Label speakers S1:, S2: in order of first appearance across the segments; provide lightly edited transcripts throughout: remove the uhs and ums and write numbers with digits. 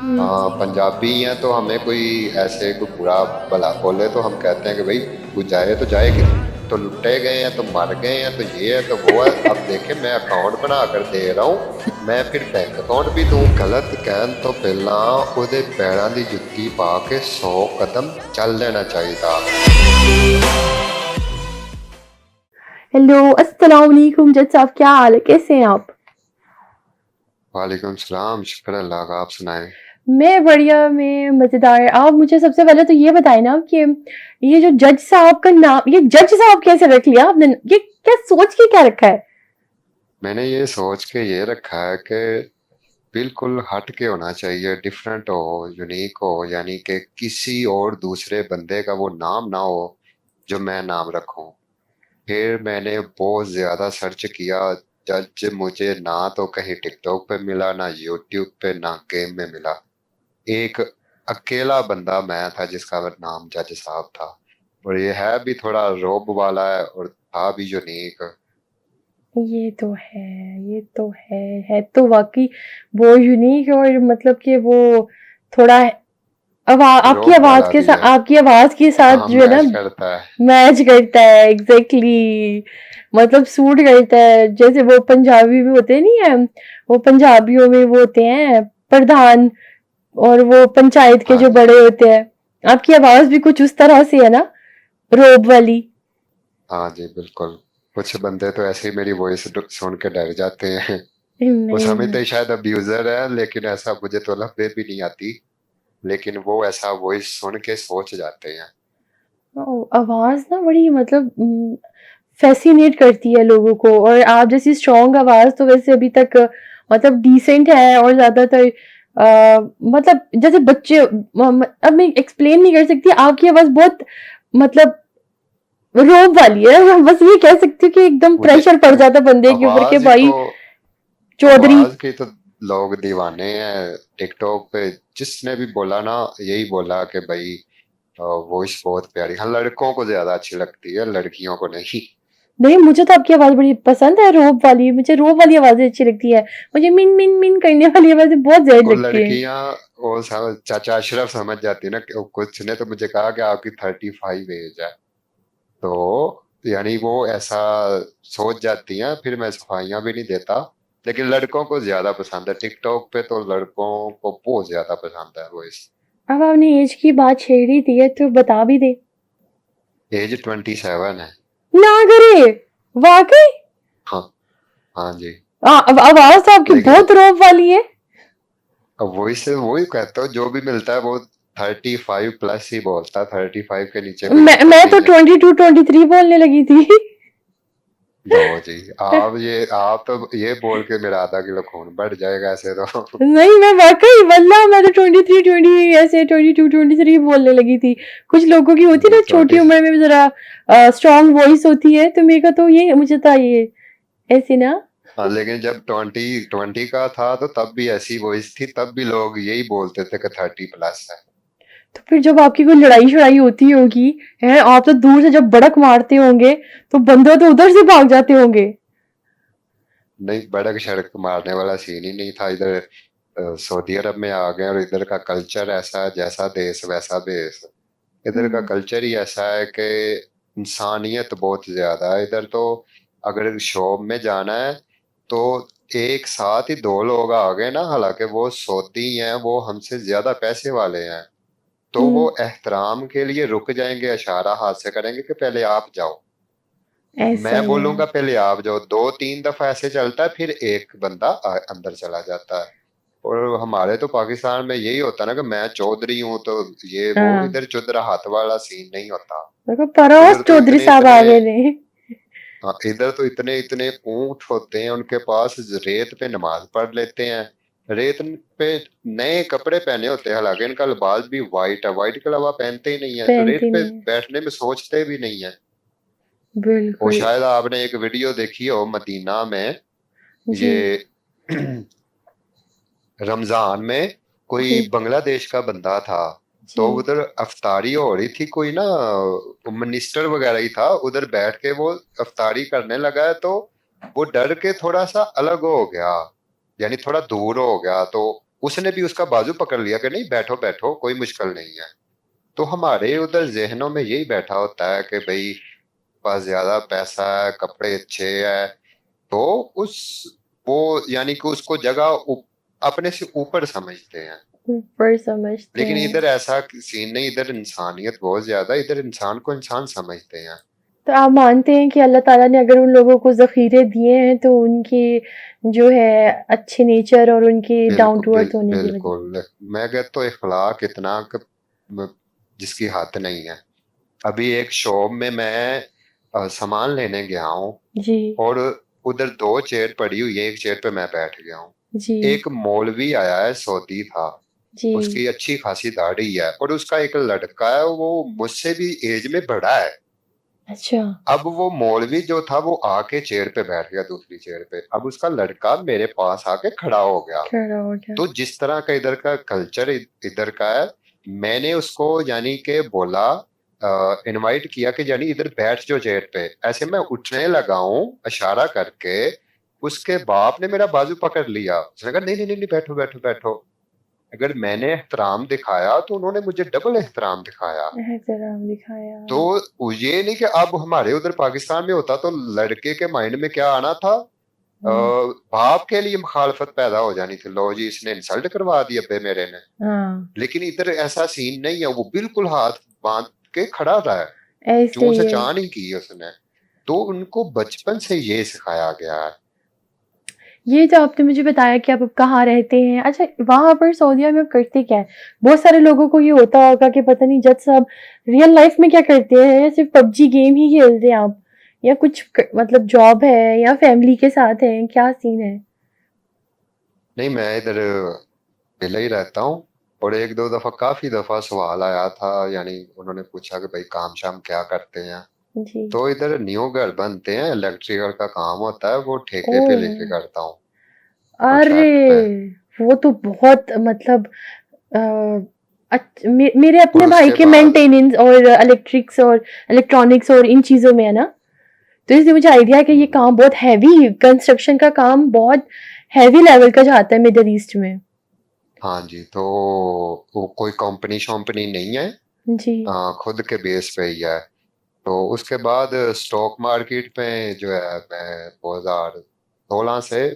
S1: हुँ।
S2: पंजाबी हैं तो हमें कोई ऐसे कोई बुरा भला बोले तो हम कहते हैं कि भाई तू जाए तो जाए किधर, तो लुट्टे गए हैं तो मर गए हैं तो ये है तो वो है। अब देखे मैं अकाउंट बना कर दे रहा हूँ, मैं फिर बैंक अकाउंट भी दूं। गलत कहन तो पहला ਉਹਦੇ ਪੈਰਾਂ ਦੀ ਜੁੱਤੀ ਪਾ ਕੇ 100 कदम चल लेना चाहिए था।
S1: हेलो, अस्सलाम वालेकुम जज साहब, क्या हाल है? कैसे हैं आप?
S2: वालेकुम सलाम, शुक्र अल्लाह का, आप सुनाएं।
S1: मैं बढ़िया, मैं मज़ेदार। आप मुझे सबसे पहले तो ये बताएँ ना कि ये जो जज साहब का नाम, ये जज साहब कैसे रख लिया आपने? ये क्या सोच के क्या रखा है?
S2: मैंने ये सोच के ये रखा है कि बिल्कुल हट के होना चाहिए, डिफरेंट हो, यूनिक हो, यानी कि किसी और दूसरे बंदे का वो नाम ना हो जो मैं नाम रखूं। फिर मैंने बहुत ज्यादा सर्च किया, जज मुझे ना तो कहीं टिकटॉक पे मिला, ना यूट्यूब पे, ना गेम में मिला। एक अकेला बंदा मैं था जिसका नाम जज साहब था, और ये है भी थोड़ा रोब वाला है और था भी यूनिक।
S1: ये तो ये तो है तो वाक़ई वो यूनिक है और मतलब कि वो थोड़ा
S2: रोब वाला भी है।
S1: आपकी आवाज़ के साथ
S2: हाँ,
S1: जो है ना
S2: मैच करता है।
S1: मैच करता है एग्जैक्टली। मतलब सूट करता है, जैसे वो पंजाबी में होते नहीं है, वो पंजाबियों में वो होते हैं प्रधान, और वो पंचायत के
S2: हाँ
S1: जो
S2: जी।
S1: बड़े होते हैं। आपकी आवाज भी कुछ उस तरह से है ना, रोब वाली।
S2: हाँ जी बिल्कुल। कुछ बंदे तो ऐसे ही मेरी वॉइस सुन के डर जाते हैं। वो
S1: नहीं,
S2: समझते ही शायद अब्यूजर है, लेकिन ऐसा मुझे तो लफ्ज़ भी नहीं आती, लेकिन वो ऐसा वॉइस सुन के सोच जाते हैं।
S1: आवाज ना बड़ी मतलब फैसिनेट करती है लोगों को। और आप जैसी स्ट्रॉन्ग आवाज तो वैसे अभी तक मतलब डिसेंट है। और ज्यादातर मतलब जैसे बच्चे अब मैं एक्सप्लेन नहीं कर सकती, आपकी आवाज बहुत मतलब रोब वाली है। मैं बस ये कह सकती हूँ कि एकदम
S2: मुझे
S1: प्रेशर पड़ जाता बंदे के ऊपर के
S2: आवाज ही तो,
S1: भाई चौधरी।
S2: आवाज के तो लोग दीवाने हैं टिकटॉक पे। जिसने भी बोला ना, यही बोला कि भाई वॉइस बहुत प्यारी। हाँ, लड़कों को ज्यादा अच्छी लगती है, लड़कियों को नहीं।
S1: नहीं, मुझे तो आपकी आवाज बड़ी पसंद है, रोब वाली। मुझे रोब वाली आवाजें अच्छी लगती है। मुझे मिन मिन मिन करने वाली आवाजें बहुत ज्यादा
S2: वो
S1: लगती हैं।
S2: लड़कियां, वो चाचा अशरफ समझ जाती है ना कि कुछ ने तो मुझे कहा कि आपकी 35 एज है, तो यानी वो ऐसा सोच जाती हैं। फिर मैं सफाइयां भी नहीं देता, लेकिन लड़कों को ज्यादा पसंद है टिकटॉक पे, तो लड़कों को बहुत ज्यादा पसंद है वो। इस
S1: अब आपने एज की बात छेड़ ही दी है तो बता भी दे।
S2: एज 27 है।
S1: ना करे, वाकई।
S2: हाँ। हाँ जी।
S1: अब आवाज तो आपकी
S2: लेकिन
S1: बहुत रोब वाली है।
S2: अब वही से वही कहता हूँ, जो भी मिलता है वो 35 प्लस ही बोलता है, 35 के नीचे कोई
S1: मैं
S2: मतलब
S1: तो
S2: नहीं है।
S1: 22 23 बोलने लगी थी।
S2: लो जी, आप तो ये बोल के मेरा आधा किलो खून बढ़ जाएगा ऐसे तो।
S1: नहीं, मैं वाकई वल्लाह मैं तो 23 20 ऐसे 22 23 बोलने लगी थी। कुछ लोगों की होती है
S2: नहीं,
S1: ना छोटी
S2: 20।
S1: उम्र में भी जरा स्ट्रांग वॉइस होती है, तो मेरे का तो ये मुझे था ये ऐसे ना।
S2: हाँ, लेकिन जब 20 का था तो तब भी ऐसी वॉइस थी, तब भी लोग यही बोलते थे कि 30 प्लस है।
S1: तो फिर जब आपकी कोई लड़ाई शड़ाई होती होगी, है आप तो दूर से जब बड़क मारते होंगे, तो बंदे तो उधर से भाग जाते होंगे।
S2: नहीं, बड़क सड़क मारने वाला सीन ही नहीं था इधर। सऊदी अरब में आ गए और इधर का कल्चर ऐसा है, जैसा देश वैसा भेष। इधर का
S1: हम्म।
S2: कल्चर ही ऐसा है कि इंसानियत बहुत ज्यादा है इधर तो। अगर शॉप में जाना है तो एक साथ ही दो लोग आ गए ना, हालांकि वो सऊदी हैं, वो हमसे ज्यादा पैसे वाले हैं, तो वो
S1: हम्म।
S2: एहतराम के लिए रुक जाएंगे, इशारा हाथ से करेंगे कि पहले आप जाओ।
S1: ऐसा
S2: मैं
S1: ही है।
S2: बोलूंगा पहले आप जाओ, दो तीन दफा ऐसे चलता है, फिर एक बंदा अंदर चला जाता है। और हमारे तो पाकिस्तान में यही होता है ना कि मैं चौधरी हूं तो ये वो,
S1: हाँ,
S2: इधर चुदरा हाथ वाला सीन नहीं होता।
S1: देखो परोस
S2: इधर तो
S1: चौधरी
S2: इतने
S1: साहब
S2: इतने,
S1: आ गए ने।
S2: हाँ, इधर तो इतने इतने ऊंट होते हैं उनके पास, रेत पे नमाज पढ़ लेते हैं। रेत पे नए कपड़े पहने होते हैं, हालांकि इनका लिबास भी वाइट है, वाइट के अलावा पहनते ही नहीं है, रेत
S1: पहनती
S2: पे
S1: नहीं है।
S2: बैठने में सोचते भी नहीं है। वो
S1: बिल्कुल।
S2: शायद आपने एक वीडियो देखी हो मदीना में,
S1: जी।
S2: ये रमजान में
S1: जी।
S2: कोई बांग्लादेश का बंदा था,
S1: जी।
S2: तो उधर अफ्तारी हो रही थी, कोई ना मिनिस्टर वगैरह ही था उधर, बैठ के वो अफ्तारी करने लगा है, तो वो डर के थोड़ा सा अलग हो गया, यानी थोड़ा दूर हो गया, तो उसने भी उसका बाजू पकड़ लिया कि नहीं बैठो बैठो कोई मुश्किल नहीं है। तो हमारे उधर जहनों में यही बैठा होता है कि भाई पास ज्यादा पैसा है, कपड़े अच्छे है, तो उस वो यानी कि उसको जगह अपने से ऊपर समझते हैं।
S1: ऊपर समझते
S2: लेकिन
S1: हैं।
S2: इधर ऐसा सीन नहीं, इधर इंसानियत बहुत ज्यादा, इधर इंसान को इंसान समझते हैं।
S1: तो आप मानते हैं कि अल्लाह ताला ने अगर उन लोगों को ज़ख़ीरे दिए हैं तो उनके जो है अच्छे नेचर और उनके डाउन टू अर्थ होने की वजह।
S2: बिल्कुल मैं कहता तो इखलाक इतना जिसकी हद नहीं है। अभी एक शॉप में मैं सामान लेने गया हूँ,
S1: जी,
S2: और उधर दो चेयर पड़ी हुई है, एक चेयर पे मैं बैठ गया हूँ।
S1: जी,
S2: एक मौलवी आया है, सऊदी था,
S1: जी।
S2: उसकी अच्छी खासी दाढ़ी है, और उसका एक लड़का है, वो मुझसे भी एज में बड़ा है।
S1: अच्छा,
S2: अब वो मौलवी जो था वो आके चेयर पे बैठ गया, दूसरी चेयर पे। अब उसका लड़का मेरे पास आके खड़ा हो गया।
S1: खड़ा हो गया।
S2: तो जिस तरह का इधर का कल्चर इधर का है, मैंने उसको यानी कि बोला, इनवाइट किया कि यानी इधर बैठ जो चेयर पे। ऐसे मैं उठने लगा हूँ इशारा करके, उसके बाप ने मेरा बाजू पकड़ लिया। उसने कहा नहीं नहीं नहीं नहीं, बैठो बैठो बैठो। अगर मैंने एहतराम दिखाया तो उन्होंने मुझे डबल एहतराम दिखाया।
S1: एहतराम दिखाया।
S2: तो ये नहीं कि अब हमारे उधर पाकिस्तान में होता तो लड़के के माइंड में क्या आना था,
S1: हुँ,
S2: बाप के लिए मुखालफत पैदा हो जानी थी, लो जी इसने इंसल्ट करवा दी अब्बे मेरे ने।
S1: हाँ,
S2: लेकिन इधर ऐसा सीन नहीं है, वो बिल्कुल हाथ बांध के खड़ा रहा है,
S1: ऐसे
S2: चूं
S1: ही
S2: से
S1: है।
S2: चाह नहीं की उसने। तो उनको बचपन से ये सिखाया गया है।
S1: ये जो आपने मुझे बताया कि आप अब कहाँ रहते हैं, अच्छा वहाँ पर सऊदीया में आप करते क्या हैं? बहुत सारे लोगों को ये होता होगा कि पता नहीं जज साहब रियल लाइफ में क्या करते हैं या सिर्फ पबजी गेम ही खेलते हैं आप? या कुछ मतलब जॉब है या फैमिली के साथ हैं, क्या सीन है?
S2: नहीं, मैं इधर अकेले ही रहता हूँ। और एक दो दफा, काफी दफा सवाल आया था, यानी उन्होंने पूछा कि भाई काम शाम क्या करते हैं।
S1: जी।
S2: तो इधर न्यू घर बनते हैं, इलेक्ट्रिकल का काम होता है, वो ठेके पे
S1: ओह!
S2: लेके करता हूँ,
S1: अरे!
S2: कॉन्ट्रैक्ट पे।
S1: वो तो बहुत मतलब अ, मेरे
S2: और
S1: अपने भाई
S2: उसके
S1: के
S2: बाद
S1: मेंटेनेंस और इलेक्ट्रिक्स और इलेक्ट्रॉनिक्स और इन चीज़ों में है ना, तो इसलिए मुझे आइडिया है कि ये
S2: हम्म,
S1: काम बहुत हैवी कंस्ट्रक्शन का काम बहुत हैवी लेवल का जाता है मिडल ईस्ट में।
S2: हाँ जी, तो वो कोई कंपनी शॉम्पनी नहीं है,
S1: जी।
S2: खुद के बेस पे ही है। तो उसके बाद स्टॉक मार्केट में जो है, मैं 2016 से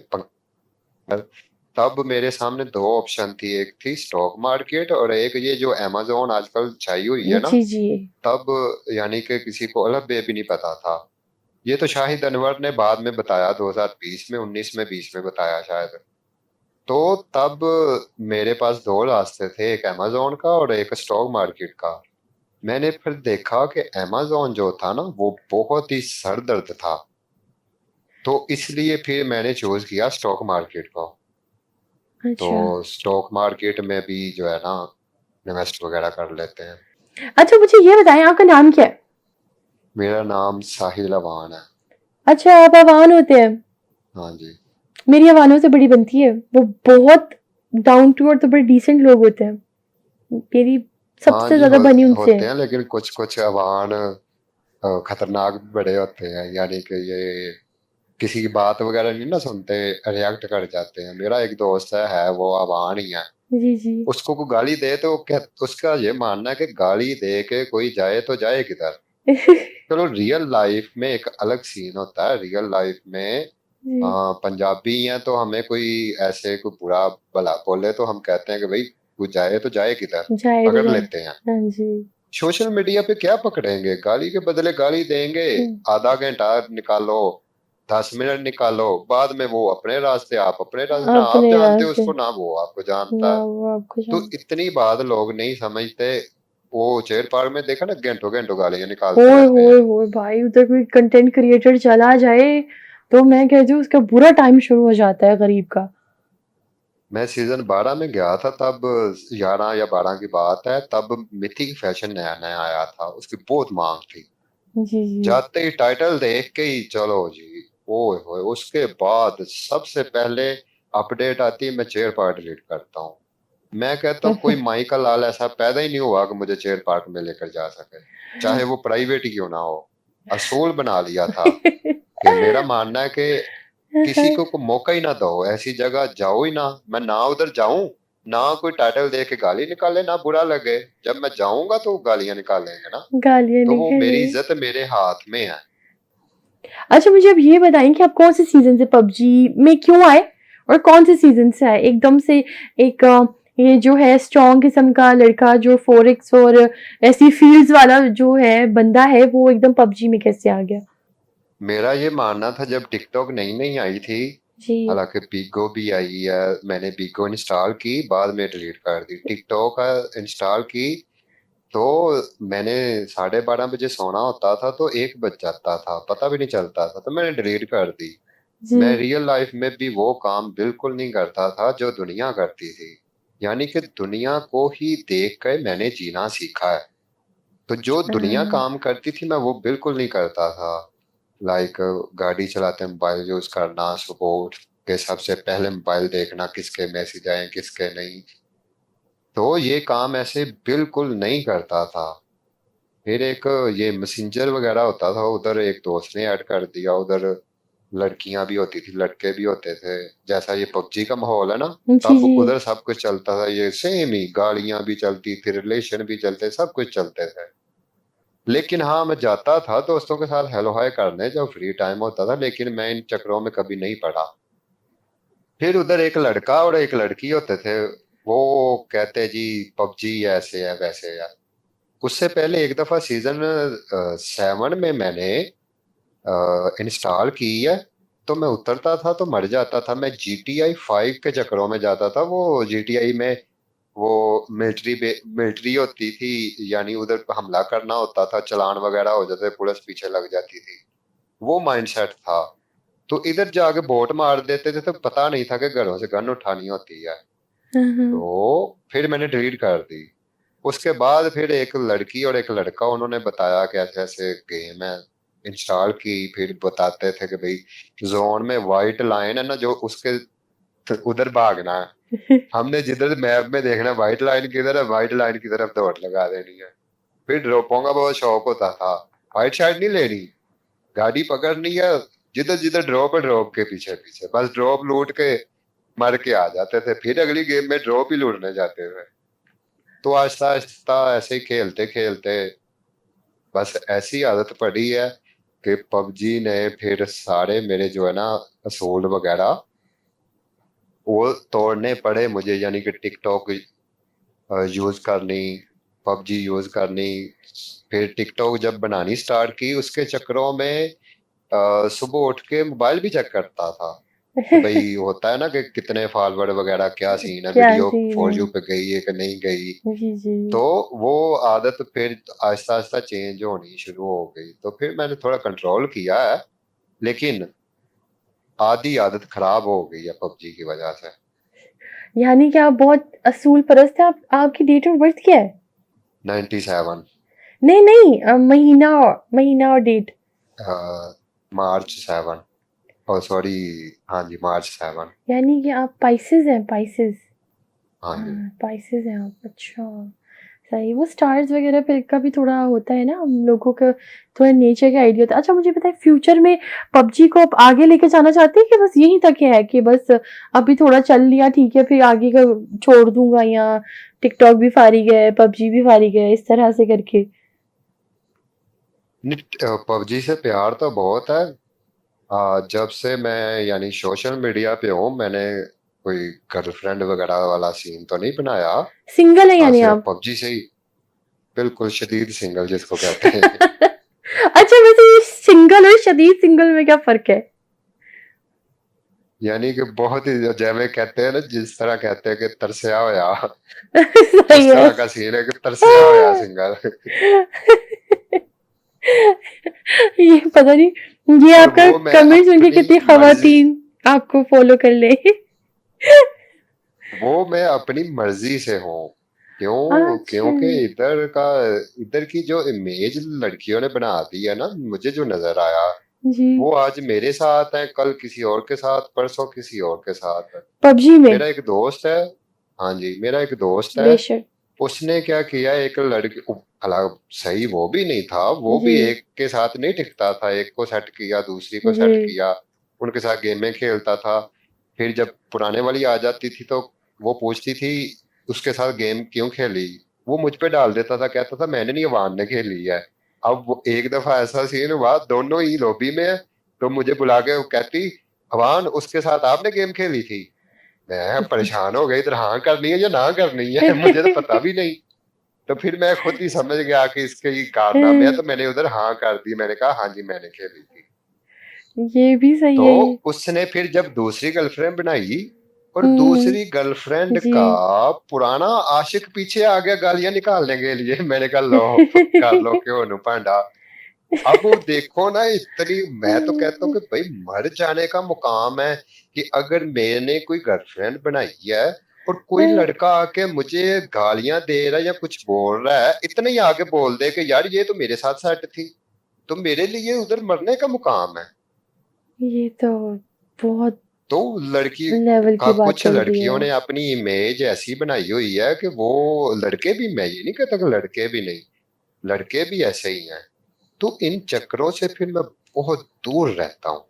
S2: तब मेरे सामने दो ऑप्शन थी, एक थी स्टॉक मार्केट और एक ये जो अमेजोन आजकल छाई हुई है ना।
S1: जी, जी।
S2: तब यानी कि किसी को अलग बे भी नहीं पता था। ये तो शाहिद अनवर ने बाद में बताया, 2020 में, 19 में, 20 में बताया शायद। तो तब मेरे पास दो रास्ते थे, एक अमेजोन का और एक स्टॉक मार्केट का। मैंने फिर देखा कि अमेजोन जो था ना वो बहुत ही सरदर्द था, तो इसलिए फिर मैंने चूज किया स्टॉक मार्केट को। तो
S1: अच्छा।
S2: स्टॉक मार्केट में भी जो है ना इन्वेस्ट वगैरह कर लेते हैं।
S1: अच्छा मुझे ये बताएँ आपका नाम क्या है?
S2: मेरा नाम साहिल अवान है।
S1: अच्छा आप अवान होते हैं।
S2: हाँ जी।
S1: मेरी अवानों से बड़ी बनती है। वो बहुत डाउन टू अर्थ और बड़े डिसेंट लोग होते हैं। मेरी
S2: हाँ
S1: सबसे
S2: जी,
S1: ज़्यादा बनी उनसे
S2: होते
S1: है।
S2: हैं, लेकिन कुछ कुछ अवान खतरनाक भी बड़े होते हैं, यानी कि ये किसी की बात वगैरह नहीं ना सुनते, रिएक्ट कर जाते हैं। मेरा एक दोस्त है वो अवान ही है।
S1: जी, जी।
S2: उसको कोई गाली दे तो उसका ये मानना है कि गाली दे के कोई जाए तो जाए किधर। चलो, रियल लाइफ में एक अलग सीन होता है। रियल लाइफ में
S1: जी,
S2: पंजाबी हैं तो हमें कोई ऐसे कोई बुरा भला बोले तो हम कहते हैं कि भाई वो जाए तो जाए किधर,
S1: जाए तो
S2: पकड़
S1: जाए।
S2: लेते हैं।
S1: हाँ जी।
S2: सोशल मीडिया पे क्या पकड़ेंगे, गाली के बदले गाली देंगे।
S1: हुँ,
S2: आधा घंटा निकालो, 10 मिनट निकालो, बाद में वो अपने रास्ते आप अपने रास्ते, ना आप
S1: अपने
S2: जानते हो
S1: रास्ते,
S2: उसको ना वो आपको जानता
S1: ना
S2: है।
S1: वो आपको
S2: तो
S1: जानता।
S2: इतनी बात लोग नहीं समझते। वो चेयर पार में देखा ना, घंटों घंटों गालियां निकालते
S1: ओए
S2: रहते
S1: होए
S2: हैं।
S1: होए! भाई उधर कोई कंटेंट क्रिएटर चला जाए, तो मैं कहती हूँ उसका बुरा टाइम शुरू हो जाता है गरीब का।
S2: मैं सीजन 12 में गया था, तब 11 या 12 की बात है, तब मिथिक फैशन नया नया आया था, उसकी बहुत मांग थी।
S1: जी, जी।
S2: जाते ही टाइटल देख के ही चलो जी, ओए होए। उसके बाद सबसे पहले अपडेट आती है, मैं चेयर पार्क डिलीट करता हूँ। मैं कहता हूँ कोई माई का लाल ऐसा पैदा ही नहीं हुआ कि मुझे चेयर पार्क में लेकर जा सके, चाहे वो प्राइवेट ही क्यों ना हो। असूल बना लिया था कि मेरा मानना है कि किसी को मौका ही ना दो, ऐसी जगह जाओ ही ना, मैं ना उधर जाऊं ना कोई टाइटल दे के गाली निकाले ना बुरा लगे। जब मैं जाऊंगा तो गालियां निकालेंगे ना।
S1: गालियाँ
S2: तो वो मेरी
S1: निकले।
S2: इज्जत मेरे हाथ में है।
S1: अच्छा मुझे अब ये बताएँ कि आप कौन से सीज़न से पबजी में क्यों आए? और कौन से सीज़न से आए? एकदम से एक ये जो है स्ट्रॉन्ग किस्म का लड़का जो 4x और ऐसी फ़ील्ड्स वाला जो है बंदा है वो एकदम पबजी में कैसे आ गया?
S2: मेरा ये मानना था जब टिकटॉक नई नई आई थी,
S1: जी।
S2: हालांकि बिगो भी आई है, मैंने बिगो इंस्टॉल की बाद में डिलीट कर दी। टिकटॉक इंस्टॉल की तो मैंने 12:30 बजे सोना होता था तो 1 बज जाता था, पता भी नहीं चलता था, तो मैंने डिलीट कर दी।
S1: जी।
S2: मैं रियल लाइफ में भी वो काम बिल्कुल नहीं करता था जो दुनिया करती थी। यानी कि दुनिया को ही देख कर मैंने जीना सीखा है। तो जो दुनिया
S1: हाँ।
S2: काम करती थी मैं वो बिल्कुल नहीं करता था। लाइक गाड़ी चलाते मोबाइल यूज करना, सुबह उठ के सबसे पहले मोबाइल देखना किसके मैसेज आए किसके नहीं। तो ये काम ऐसे बिल्कुल नहीं करता था। फिर एक ये मैसेंजर वगैरह होता था, उधर एक दोस्त ने ऐड कर दिया, उधर लड़कियां भी होती थी लड़के भी होते थे। जैसा ये पबजी का माहौल है ना,
S1: जी,
S2: तब
S1: जी।
S2: उधर सब कुछ चलता था, ये सेम ही गाड़ियां भी चलती थी, रिलेशन भी चलते, सब कुछ चलते थे। लेकिन हाँ, मैं जाता था दोस्तों के साथ हेलो हाय करने जब फ्री टाइम होता था, लेकिन मैं इन चक्करों में कभी नहीं पड़ा। फिर उधर एक लड़का और एक लड़की होते थे, वो कहते जी पबजी ऐसे है वैसे है। उससे पहले एक दफा सीजन 7 में मैंने इंस्टॉल की है, तो मैं उतरता था तो मर जाता था। मैं GTA 5 के चक्करों में जाता था। वो GTA में वो मिलिट्री होती थी, यानी उधर हमला करना होता था, चलान वगैरह हो जाते, पुलिस पीछे लग जाती थी। वो माइंडसेट था। तो इधर जाके बोट मार देते थे, तो पता नहीं था कि घरों से गन उठानी होती है।
S1: हाँ, हाँ।
S2: तो फिर मैंने डिलीट कर दी। उसके बाद फिर एक लड़की और एक लड़का उन्होंने बताया कि ऐसे ऐसे गेम है, इंस्टॉल की। फिर बताते थे कि भाई जोन में वाइट लाइन है ना जो, उसके उधर भागना है। हमने जिधर मैप में देखना व्हाइट लाइन किधर है, व्हाइट लाइन की तरफ दौड़ लगा देनी है। फिर ड्रॉपों का बहुत शौक होता था। व्हाइट साइड नहीं लेनी, गाड़ी पकड़नी है, जिधर जिधर ड्रॉप है ड्रॉप के पीछे पीछे, बस ड्रॉप लूट के मर के आ जाते थे। फिर अगली गेम में ड्रॉप ही लूटने जाते थे। तो आहिस्ता आहिस्ता ऐसे ही खेलते खेलते बस ऐसी आदत पड़ी है कि पबजी ने फिर सारे मेरे जो है ना असूल वगैरह वो तोड़ने पड़े मुझे। यानी कि टिकटॉक यूज करनी, पबजी यूज करनी। फिर टिकटॉक जब बनानी स्टार्ट की उसके चक्करों में सुबह उठ के मोबाइल भी चेक करता था कि भाई होता है ना कि कितने फॉरवर्ड वगैरह, क्या सीन है,
S1: क्या
S2: वीडियो
S1: सीन
S2: फॉर
S1: है?
S2: यू पे गई है कि नहीं गई।
S1: जी, जी।
S2: तो वो आदत फिर आहिस्ता आहिस्ता चेंज होनी शुरू हो गई, तो फिर मैंने थोड़ा कंट्रोल किया है। लेकिन आधी आदत खराब हो गई है पबजी की वजह से।
S1: यानी कि आप बहुत असूल परस्त हैं। आप आपकी डेट ऑफ बर्थ क्या है?
S2: 97।
S1: नहीं, नहीं महीना और डेट।
S2: March 7। ओ सॉरी, हाँ जी March 7।
S1: यानी कि आप पाइसेस हैं, पाइसेस।
S2: हाँ जी।
S1: हाँ, पाइसेस हैं आप। अच्छा, सही। वो स्टार्स वगैरह पे का भी थोड़ा होता है ना, हम लोगों का थोड़ा नेचर का आइडिया होता है। अच्छा मुझे बताइए फ्यूचर में पबजी को आप आगे लेके जाना चाहते हैं कि बस यहीं तक है कि बस अभी थोड़ा चल लिया ठीक है फिर आगे का छोड़ दूंगा, या टिकटॉक भी फारिग है, पबजी भी फारिग है, इस तरह से करके?
S2: पबजी से प्यार तो बहुत है। जब से मैं यानी सोशल मीडिया पे हूँ, मैंने कोई गर्लफ्रेंड वगैरह वाला सीन तो नहीं बनाया।
S1: सिंगल है
S2: हाँ,
S1: यानी
S2: सिर्फ
S1: आप?
S2: पबजी से ही। बिल्कुल शदीद सिंगल जिसको कहते हैं।
S1: अच्छा वैसे ये सिंगल और शदीद सिंगल में क्या फर्क है?
S2: यानी कि बहुत ही, जैसे कहते हैं ना, जिस तरह कहते हैं कि तरसया होया,
S1: सही
S2: उस
S1: है।
S2: तरह का सीन है कि तरसया होया सिंगल।
S1: ये पता नहीं ये
S2: और
S1: आपका
S2: वो मैं
S1: कमेंट सुन के
S2: अपनी
S1: कितनी
S2: मर्जी,
S1: खवातीन आपको फॉलो कर ले।
S2: वो मैं अपनी मर्जी से हूँ। क्यों?
S1: अच्छा।
S2: क्योंकि इधर की जो इमेज लड़कियों ने बना दी है ना, मुझे जो नजर आया,
S1: जी।
S2: वो आज मेरे साथ है, कल किसी और के साथ, परसों किसी और के साथ है।
S1: पबजी में।
S2: मेरा एक दोस्त है, हाँ जी मेरा एक दोस्त है,
S1: बेशक।
S2: उसने क्या किया, एक लड़की, हालांकि सही वो भी नहीं था, वो
S1: जी,
S2: भी एक के साथ नहीं टिकता था, एक को सेट किया दूसरी को
S1: जी।
S2: सेट किया, उनके साथ गेमें खेलता था। फिर जब पुराने वाली आ जाती थी तो वो पूछती थी उसके साथ गेम क्यों खेली, वो मुझ पे डाल देता था, कहता था मैंने नहीं, अवान ने खेली है। अब वो एक दफा ऐसा सीन हुआ, दोनों ही लॉबी में है, तो मुझे बुला के वो कहती अवान उसके साथ आपने गेम खेली थी। मैं परेशान हो गई, इधर हाँ करनी है या ना करनी है मुझे तो पता भी नहीं। तो फिर मैं खुद ही समझ गया कि इसके ही कारनामे है, तो मैंने उधर हाँ कर दी, मैंने कहा हाँ जी मैंने खेली थी।
S1: ये भी सही
S2: तो
S1: है ये।
S2: उसने फिर जब दूसरी गर्लफ्रेंड बनाई, और
S1: हम्म।
S2: दूसरी गर्लफ्रेंड
S1: जी।
S2: का पुराना आशिक पीछे आ गया गालियां निकालने के लिए, मैंने कहा लो कर लो क्यों नु पांडा। अब वो देखो ना इतनी, मैं तो कहता हूँ कि भाई मर जाने का मुकाम है कि अगर मैंने कोई गर्लफ्रेंड बनाई है और कोई लड़का आके मुझे गालियां दे रहा है या कुछ बोल रहा है, इतने ही आगे बोल दे कि यार ये तो मेरे साथ सेट थी, तो मेरे लिए उधर मरने का मुकाम है।
S1: ये तो बहुत
S2: तो लड़की
S1: लेवल
S2: का
S1: की बात
S2: कुछ
S1: चल रही
S2: लड़कियों
S1: है।
S2: ने अपनी इमेज ऐसी बनाई हुई है कि वो, लड़के भी, मैं ये नहीं कहता कि लड़के भी नहीं, लड़के भी ऐसे ही हैं। तो इन चक्करों से फिर मैं बहुत दूर रहता हूँ।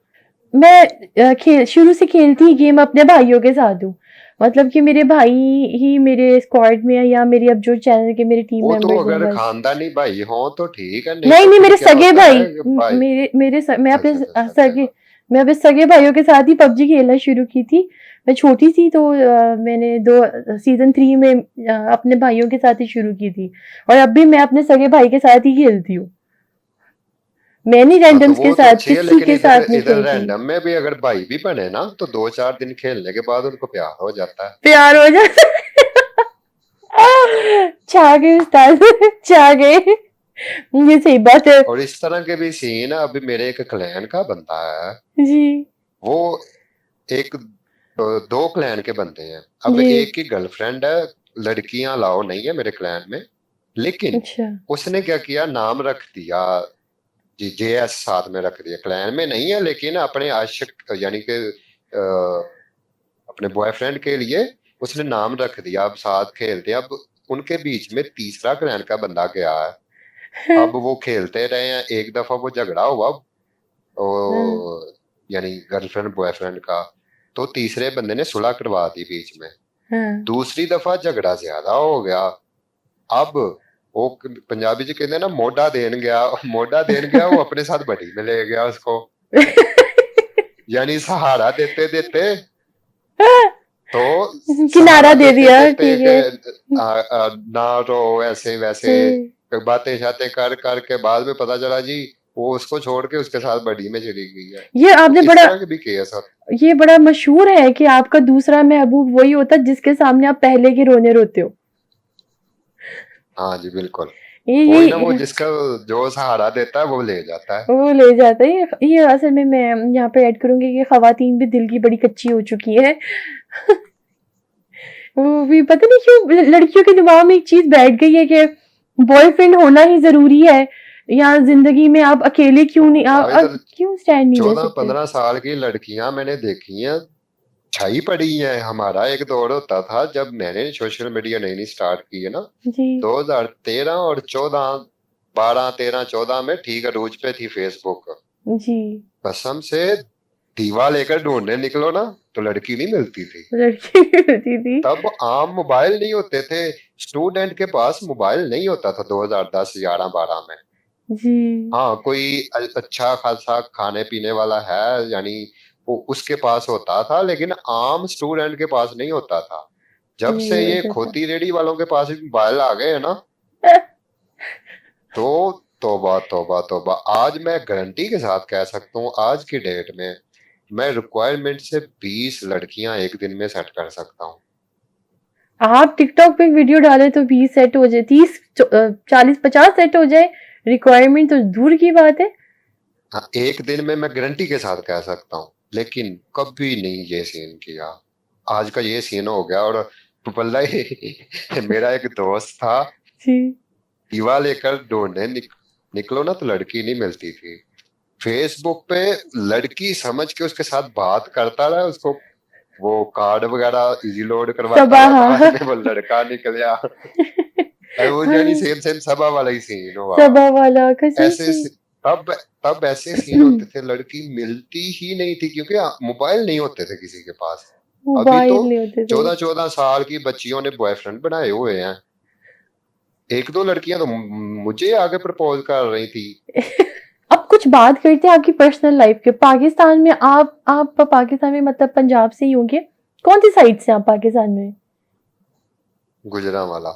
S1: मैं खेल शुरू से खेलती ही गेम अपने भाइयों के साथ हूँ। मतलब कि मेरे भाई ही मेरे स्क्वाड में है, या मेरे अब जो चैनल के मेरे टीम
S2: वो तो
S1: मेंबर्स हैं
S2: अगर
S1: बस।
S2: खानदानी भाई हो तो ठीक है, नहीं
S1: नहीं
S2: तो
S1: नहीं,
S2: फिर
S1: मेरे
S2: क्या
S1: सगे
S2: होता
S1: भाई।
S2: है कि भाई,
S1: मैं अपने
S2: अच्छा अच्छा अच्छा
S1: सगे,
S2: चलो।
S1: मैं अपने सगे भाइयों के साथ ही पबजी खेलना शुरू की थी। मैं छोटी थी तो मैंने दो सीजन 3 में अपने भाइयों के साथ ही शुरू की थी। और अब भी मैं अपने सगे भाई के साथ ही खेलती हूँ। मैं नहीं
S2: हाँ तो
S1: रैंडम्स के
S2: वो तो
S1: साथ
S2: अच्छी है,
S1: किसी
S2: लेकिन
S1: के
S2: इधर
S1: साथ नहीं
S2: इधर
S1: खेलती।
S2: रैंडम में भी अगर भाई भी बने ना तो 2-4 दिन खेलने के बाद उनको प्यार हो जाता है।
S1: प्यार हो जाता है। छा गए उस्ताद, छा गए। ये सही बात है।
S2: और इस तरह के भी सीन है, अभी मेरे एक क्लैन का बंदा है,
S1: जी।
S2: वो एक दो क्लैन के बंदे हैं। अब
S1: जी।
S2: एक की गर्लफ्रेंड है, लड़कियां अलाउ नहीं है मेरे क्लैन में, लेकिन
S1: अच्छा।
S2: उसने क्या किया, नाम रख दिया जी JS, साथ में रख दिया, क्लैन में नहीं है लेकिन अपने आशिक यानी कि अपने बॉयफ्रेंड के लिए उसने नाम रख दिया, अब साथ खेलते हैं। अब उनके बीच में तीसरा क्लैन का बंदा गया है। अब वो खेलते रहे हैं, एक दफा वो झगड़ा हुआ,
S1: हाँ।
S2: ओ, यानी गर्लफ्रेंड बॉयफ्रेंड का, तो तीसरे बंदे ने सुलह करवा दी बीच में।
S1: हाँ।
S2: दूसरी दफा झगड़ा ज्यादा हो गया। अब वो पंजाबी जी कहते हैं ना, मोटा देन गया, मोटा देन गया, वो अपने साथ बड़ी में ले गया उसको, यानी सहारा देते देते, तो
S1: किनारा
S2: सहारा
S1: दे
S2: देते
S1: दिया,
S2: देते
S1: ठीक
S2: के
S1: है।
S2: ना रो ऐसे वैसे
S1: हम्म।
S2: बातें शातें कर कर के बाद में पता चला जी वो उसको छोड़ के उसके साथ बड़ी में चली गई है।
S1: ये
S2: तो
S1: आपने
S2: इस
S1: बड़ा
S2: तरह के भी केस है।
S1: ये बड़ा मशहूर है कि आपका दूसरा महबूब वही होता है जिसके सामने आप पहले के रोने रोते हो।
S2: हाँ जी बिल्कुल। वही ना, वो
S1: ये
S2: जिसका जो सहारा देता है वो ले जाता है।
S1: वो ले जाता है। ये असल में मैं यहाँ पे ऐड करूंगी कि खवातीन भी दिल की बड़ी कच्ची हो चुकी है। वो भी पता नहीं क्यों लड़कियों के दिमाग में एक चीज बैठ गई है कि बॉयफ्रेंड होना ही जरूरी है, या जिंदगी में आप अकेले क्यों नहीं,
S2: अब इधर
S1: आप क्यों स्टैंड नहीं ले
S2: चौदह
S1: सकते।
S2: पंद्रह साल की लड़कियां मैंने देखी हैं, छाई पड़ी है। हमारा एक दौर होता था जब मैंने सोशल मीडिया नई नई स्टार्ट की है ना,
S1: जी।
S2: 2013 और 14, 12 13 14 में, ठीक है रूज पे थी फेसबुक,
S1: जी।
S2: कसम से दीवा लेकर ढूंढने निकलो ना तो लड़की नहीं मिलती थी।
S1: लड़की भी होती थी।
S2: तब आम मोबाइल नहीं होते थे, स्टूडेंट के पास मोबाइल नहीं होता था 2010 11 12 में।
S1: जी।
S2: हाँ कोई अच्छा खासा खाने पीने वाला है, यानी वो उसके पास होता था, लेकिन आम स्टूडेंट के पास नहीं होता था। जब से
S1: नहीं
S2: ये
S1: होता था।
S2: खोती रेडी वालों के पास भी मोबाइल आ गए हैं ना, तो तौबा तौबा तौबा। आज मैं गारंटी के साथ कह सकता हूँ, आज की डेट में मैं रिक्वायरमेंट से 20 लड़कियां एक दिन में सेट कर सकता हूँ।
S1: आप टिकटॉक पे वीडियो डाले तो 20 सेट हो जाए, 30 40 50 सेट हो जाए। रिक्वायरमेंट तो दूर की बात है।
S2: हाँ एक दिन में मैं गारंटी के साथ कह सकता हूँ, लेकिन कभी नहीं ये सीन किया। आज का ये सीन हो गया। और बल्ला मेरा एक दोस्त था,
S1: जी।
S2: दीवा लेकर ढूंढने निकलो ना तो लड़की नहीं मिलती थी। फेसबुक पे लड़की समझ के उसके साथ बात करता रहा, उसको वो कार्ड वगैरह इजी लोड करवाता रहा,
S1: सबाहा।
S2: बाद में वो लड़का निकला। अरे वो जानी
S1: हाँ,
S2: सेम सेम सभा वाला ही सीन हुआ।
S1: सबा वाला कसम
S2: ऐसे
S1: से।
S2: तब तब ऐसे सीन होते थे, लड़की मिलती ही नहीं थी क्योंकि मोबाइल नहीं होते थे किसी के पास। अभी तो
S1: मोबाइल नहीं होते थे।
S2: 14-14 साल की बच्चियों ने बॉयफ्रेंड बनाए हुए हैं। एक दो लड़कियां तो मुझे आगे प्रपोज कर रही थी।
S1: अब कुछ बात करते हैं आपकी पर्सनल लाइफ के। पाकिस्तान में आप पाकिस्तान में मतलब पंजाब से ही होंगे। कौन सी साइड से आप पाकिस्तान में?
S2: गुजरांवाला।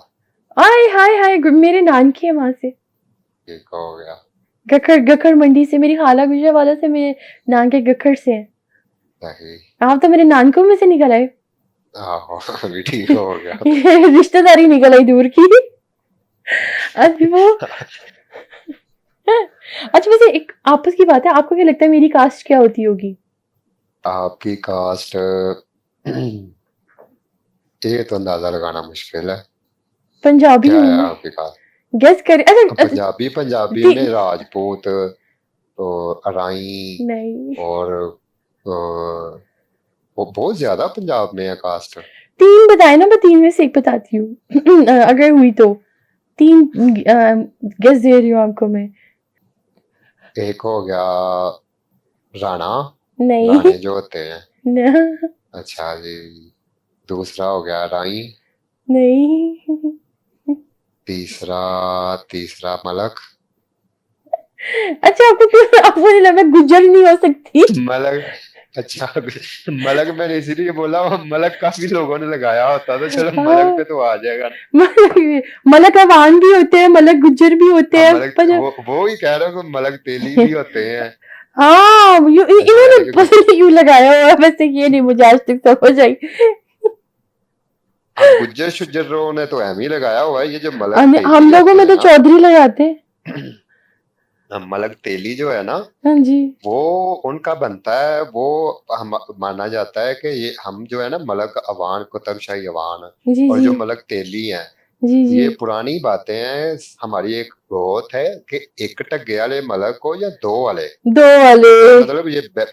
S1: आय हाय हाय, मेरे नानके है वहां से।
S2: ठीक हो गया।
S1: गखर गखर मंडी से मेरी खाला गुजरांवाला से, मेरे नानके गखर से हैं।
S2: सही।
S1: आप तो मेरे नानकों में से निकल आए।
S2: आहो अभी ठीक हो गया।
S1: ये रिश्तेदारी निकल आई दूर की। अभी वो अच्छा, वैसे एक आपस की बात है, आपको क्या लगता है मेरी कास्ट क्या होती होगी?
S2: आपकी कास्ट ये तो अंदाजा लगाना मुश्किल है।
S1: पंजाबी
S2: क्या
S1: हूँ
S2: है
S1: मैं।
S2: आपकी कास्ट?
S1: गेस करें। अच्छा अच्छा।
S2: पंजाबी पंजाबी
S1: ती-
S2: में राजपूत तो अराई
S1: नहीं,
S2: और वो बहुत ज्यादा पंजाब में है कास्ट।
S1: तीन बताए ना, मैं तीन में से एक बताती हूँ। अगर हुई तो तीन गेस दे रही हूँ आपको मैं।
S2: एक हो गया राणा,
S1: नहीं।
S2: राणे जो होते हैं।
S1: न,
S2: अच्छा जी। दूसरा हो गया राई।
S1: नहीं।
S2: तीसरा तीसरा मलक।
S1: अच्छा, आपको नहीं लगा मैं गुज्जर नहीं हो सकती?
S2: मलक। अच्छा मलक मैंने इसीलिए बोला, वो मलक काफी लोगों ने लगाया होता तो चलो मलक
S1: हाँ,
S2: पे तो आ जाएगा।
S1: मलक मलक अवान भी होते हैं, मलक गुज्जर भी होते
S2: हाँ
S1: हैं
S2: मलक
S1: पर।
S2: वो ही कह रहा हूँ कि मलक तेली भी होते हैं।
S1: हाँ, इन्होंने
S2: जैसे कि
S1: पता नहीं क्यों लगाया हुआ है, वैसे ये नहीं मुझे आज तक समझ आई।
S2: हाँ गुज्जर शुज्जरों ने तो एम ही लगाया हुआ है, ये जो मलक
S1: हम
S2: तेली
S1: लोगों
S2: होते
S1: में
S2: हैं
S1: तो
S2: ना।
S1: चौधरी लगाते हैं।
S2: मलक तेली जो है ना,
S1: हाँ जी।
S2: वो उनका बनता है। वो हम माना जाता है कि ये हम जो है ना मलक अवान कुतुबशाही अवान
S1: जी
S2: और
S1: जी।
S2: जो मलक तेली हैं,
S1: जी जी।
S2: ये पुरानी बातें हैं। हमारी एक बहुत है कि एक टग्गे वाले मलक हो या दो वाले।
S1: दो वाले।
S2: तो मतलब ये
S1: हाँ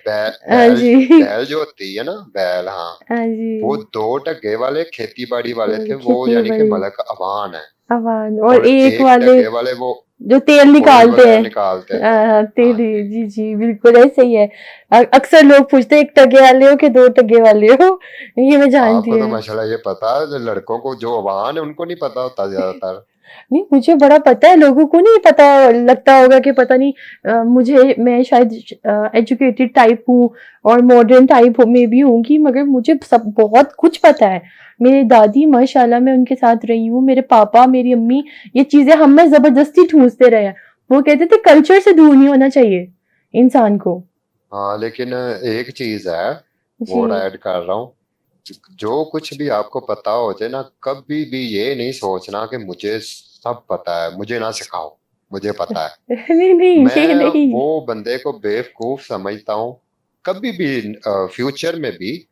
S2: बैल
S1: जी।
S2: बैल जो होती है ना बैल, हाँ
S1: हाँ
S2: वो
S1: जी।
S2: दो टग्गे वाले खेती बाड़ी वाले थे, वो
S1: खेती
S2: यानी कि
S1: बड़ी
S2: मलक अवान है।
S1: आवाज, और
S2: और
S1: एक
S2: एक
S1: वाले
S2: टग्गे वाले वो
S1: जो तेल
S2: ऑयल
S1: निकालते
S2: वगैरह
S1: हैं।
S2: निकालते थे।
S1: हाँ,
S2: हाँ
S1: तेल ही,
S2: जी।
S1: जी जी बिल्कुल ऐसे ही है। अक्सर लोग पूछते हैं एक टगे वाले हो कि दो टगे वाले हो। ये मैं जानती
S2: आपको तो
S1: हूँ।
S2: माशाल्लाह ये पता है, जो लड़कों को जो अवान है उनको नहीं पता होता ज्यादातर।
S1: नहीं, मुझे बड़ा पता है, लोगों को नहीं पता। लगता होगा कि पता नहीं, मुझे मैं शायद एजुकेटेड टाइप हूँ और मॉडर्न टाइप में भी होंगी, मगर मुझे सब बहुत कुछ पता है। मेरी दादी माशाल्लाह, मैं उनके साथ रही हूँ, मेरे पापा मेरी अम्मी, ये चीजें हम में जबरदस्ती ठूंसते रहे हैं। वो कहते थे कल्चर से दूर नहीं होना चाहिए इंसान को।
S2: हाँ लेकिन एक चीज है,
S1: जी।
S2: वो ऐड कर रहा हूँ। जो कुछ भी आपको पता हो जाए ना, कभी भी ये नहीं सोचना कि मुझे सब पता है, मुझे ना सिखाओ, मुझे पता है।
S1: नहीं नहीं, ये
S2: मैं
S1: नहीं।
S2: वो बंदे को बेवकूफ समझता हूँ। कभी भी फ्यूचर में भी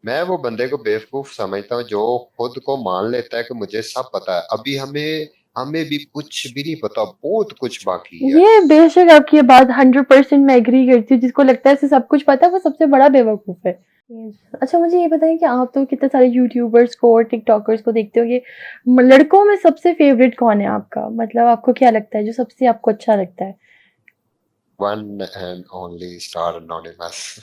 S2: मैं वो बंदे को बेवकूफ समझता हूँ जो खुद को मान लेता है कि मुझे सब पता है। अभी हमें हमें भी कुछ भी नहीं पता, बहुत कुछ बाकी है।
S1: ये बेशक आपकी ये बात 100% मैं एग्री करती हूँ। जिसको लगता है इसे सब कुछ पता है, वो सबसे बड़ा बेवकूफ है। अच्छा, मुझे ये बताएं कि आप तो कितने सारे यूट्यूबर्स को और टिकटॉकर्स को देखते हो, ये लड़कों में सबसे फेवरेट कौन है आपका? मतलब आपको क्या लगता है जो सबसे आपको अच्छा लगता है?
S2: One and only star anonymous.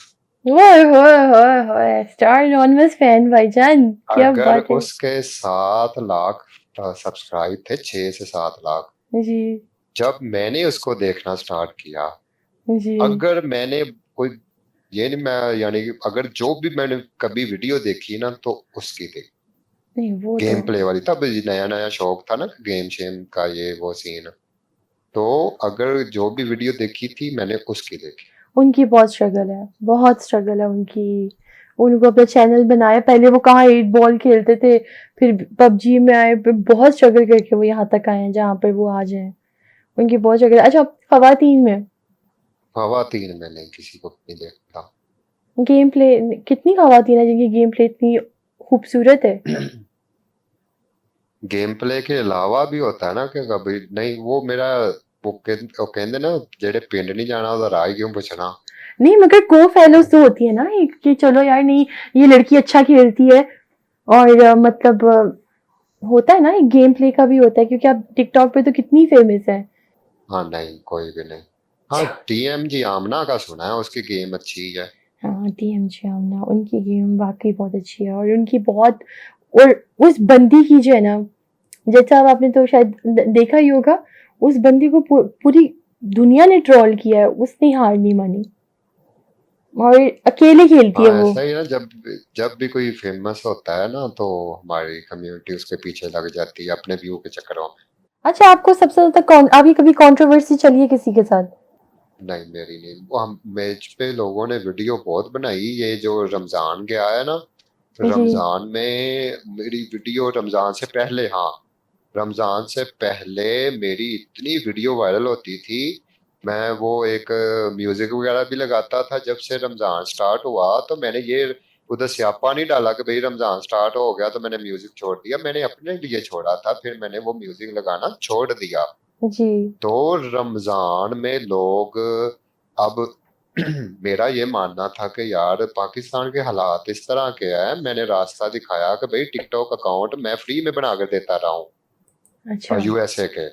S1: ओए स्टार एनोनिमस फैन भाईजान, क्या
S2: अगर
S1: बात है।
S2: उसके 7 लाख सब्सक्राइब थे, 6 से 7 लाख,
S1: जी
S2: जब मैंने उसको देखना स्टार्ट किया,
S1: जी।
S2: अगर मैंने कोई ये नहीं, मैं यानी कि अगर जो भी मैंने कभी वीडियो देखी ना तो उसकी देखी।
S1: नहीं वो तो
S2: गेम प्ले वाली, तब नया नया शौक था ना गेम शेम का, ये वो सीन। तो अगर जो भी वीडियो देखी थी मैंने उसकी देखी।
S1: उनकी बहुत स्ट्रगल है, बहुत स्ट्रगल है उनकी। उनको अपना चैनल बनाया, पहले वो कहाँ 8 बॉल खेलते थे, फिर पबजी में आए, फिर बहुत स्ट्रगल करके वो यहाँ तक आए हैं जहाँ पर वो आज हैं। उनकी बहुत स्ट्रगल। अच्छा, खवातीन में
S2: खवातीन में नहीं किसी को नहीं देखता।
S1: गेम प्ले, कितनी खवातीन है जिनकी गेम प्ले इतनी खूबसूरत है?
S2: गेम प्ले के अलावा भी होता है ना कि कभी नहीं वो मेरा वो कहते ना जेड़े पिंड नहीं जाना उधर राह ही क्यों पूछना।
S1: नहीं, मगर को फेलोज तो होती है ना एक, कि चलो यार नहीं, ये लड़की अच्छा खेलती है। और मतलब होता है ना, एक गेम प्ले का भी होता है, क्योंकि आप टिकटॉक पे तो कितनी फेमस है।
S2: हाँ नहीं कोई भी नहीं। हाँ टीएमजी आमना का सुना है, उसकी गेम अच्छी है।
S1: हाँ, टीएमजी आमना उनकी गेम वाक़ई बहुत अच्छी है और उनकी बहुत और उस बंदी की जो है ना, जैसा अब आपने तो शायद देखा ही होगा, उस बंदी को पूरी दुनिया ने ट्रोल किया है, उसने हार नहीं मानी और अकेले खेलती है
S2: हाँ
S1: वो।
S2: ऐसा ही ना, जब जब भी कोई फेमस होता है ना तो हमारी कम्युनिटी उसके पीछे लग जाती है अपने व्यू के चक्करों में।
S1: अच्छा, आपको सबसे ज़्यादा कौन आपकी कभी कंट्रोवर्सी चली है किसी के साथ?
S2: नहीं मेरी नहीं, वो हम मेज पे लोगों ने वीडियो बहुत बनाई, ये जो रमजान गया है ना,
S1: जी,
S2: रमजान में मेरी वीडियो, रमजान से पहले, हाँ रमजान से पहले मेरी इतनी वीडियो वायरल होती थी। मैं वो एक म्यूजिक वगैरह भी लगाता था। जब से रमजान स्टार्ट हुआ तो मैंने ये उधर स्यापा नहीं डाला कि भाई रमजान स्टार्ट हो गया तो मैंने म्यूजिक छोड़ दिया, मैंने अपने लिए छोड़ा था, फिर मैंने वो म्यूजिक लगाना छोड़ दिया।
S1: जी।
S2: तो रमजान में लोग अब मेरा ये मानना था कि यार पाकिस्तान के हालात इस तरह के हैं, मैंने रास्ता दिखाया कि भाई टिकटॉक अकाउंट मैं फ्री में बना कर देता रहा हूँ,
S1: अच्छा,
S2: और यूएसए के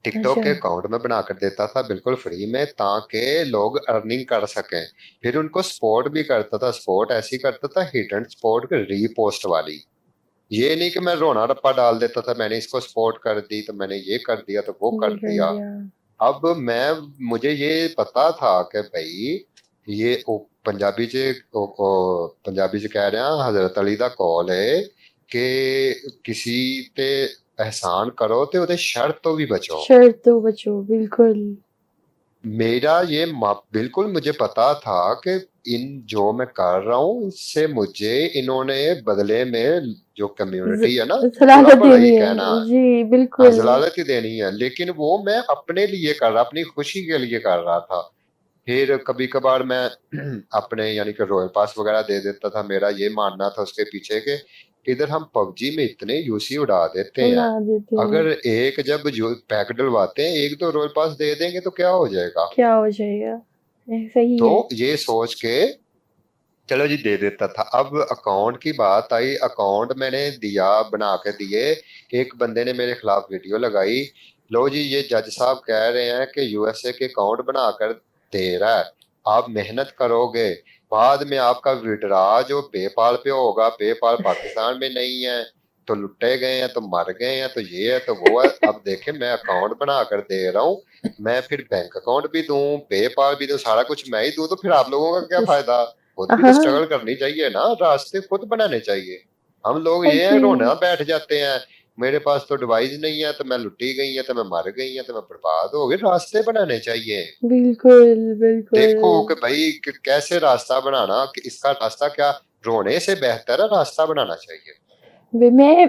S2: टिकटॉक
S1: अच्छा।
S2: के अकाउंट में बना कर देता था बिल्कुल फ्री में, ताकि लोग अर्निंग कर सकें। फिर उनको सपोर्ट भी करता था, सपोर्ट ऐसी करता था हिडन सपोर्ट रीपोस्ट वाली। ये नहीं कि मैं रोना रप्पा डाल देता था, मैंने इसको सपोर्ट कर दी तो मैंने ये कर दिया तो वो कर
S1: ये कर
S2: दिया।
S1: दिया।
S2: अब मैं मुझे ये पता था कि भाई ये पंजाबी च पंजाबी च कह रहे हैं, हजरत अली दा कौल है कि किसी ते एहसान करो ते ओदे शर तो भी बचो।
S1: शर्त तो बचो, बिल्कुल।
S2: मेरा ये बिल्कुल मुझे पता था कि इन जो मैं कर रहा हूँ इससे मुझे इन्होंने बदले में जो
S1: ज
S2: कम्युनिटी है ना, बुरा
S1: सलाह
S2: भला ही
S1: देनी है।
S2: कहना है,
S1: जी,
S2: हाँ
S1: बिल्कुल।
S2: जलालत ही देनी है, लेकिन वो मैं अपने लिए कर रहा, अपनी खुशी के लिए कर रहा था। फिर कभी कभार मैं अपने यानी कि रॉयल पास वगैरह दे देता था। मेरा ये मानना था उसके पीछे के इधर हम पबजी में इतने यूसी उड़ा देते
S1: उड़ा
S2: हैं,
S1: देते हैं।
S2: अगर एक जब जो पैक डलवाते हैं एक दो रॉयल पास दे देंगे तो क्या हो जाएगा।
S1: क्या हो जाएगा? ऐसा ही
S2: तो
S1: है।
S2: ये सोच के चलो जी दे देता था। अब अकाउंट की बात आई, अकाउंट मैंने दिया, बना के दिए। एक बंदे ने मेरे खिलाफ वीडियो लगाई, लो जी ये जज साहब कह रहे हैं कि यूएसए के अकाउंट बनाकर दे रहा है, आप मेहनत करोगे बाद में आपका विड्रा जो पेपाल पे होगा, पेपाल पाकिस्तान में नहीं है, तो लुट्टे गए हैं तो मर गए हैं तो ये है तो वो है। अब देखे मैं अकाउंट बनाकर दे रहा हूँ, मैं फिर बैंक अकाउंट भी दूं, पेपाल भी दूं, सारा कुछ मैं ही दूं, तो फिर आप लोगों का क्या फायदा। खुद भी तो
S1: हाँ,
S2: स्ट्रगल करनी चाहिए ना, रास्ते खुद बनाने चाहिए। हम लोग ये है
S1: जी।
S2: रोना बैठ जाते हैं, मेरे पास तो डिवाइस नहीं है तो मैं लुटी गई है तो मैं मर गई है तो मैं बर्बाद हो गई। रास्ते बनाने चाहिए,
S1: बिल्कुल, बिल्कुल।
S2: देखो कि भाई कैसे रास्ता बनाना, कि इसका रास्ता क्या, रोने से बेहतर है रास्ता बनाना चाहिए।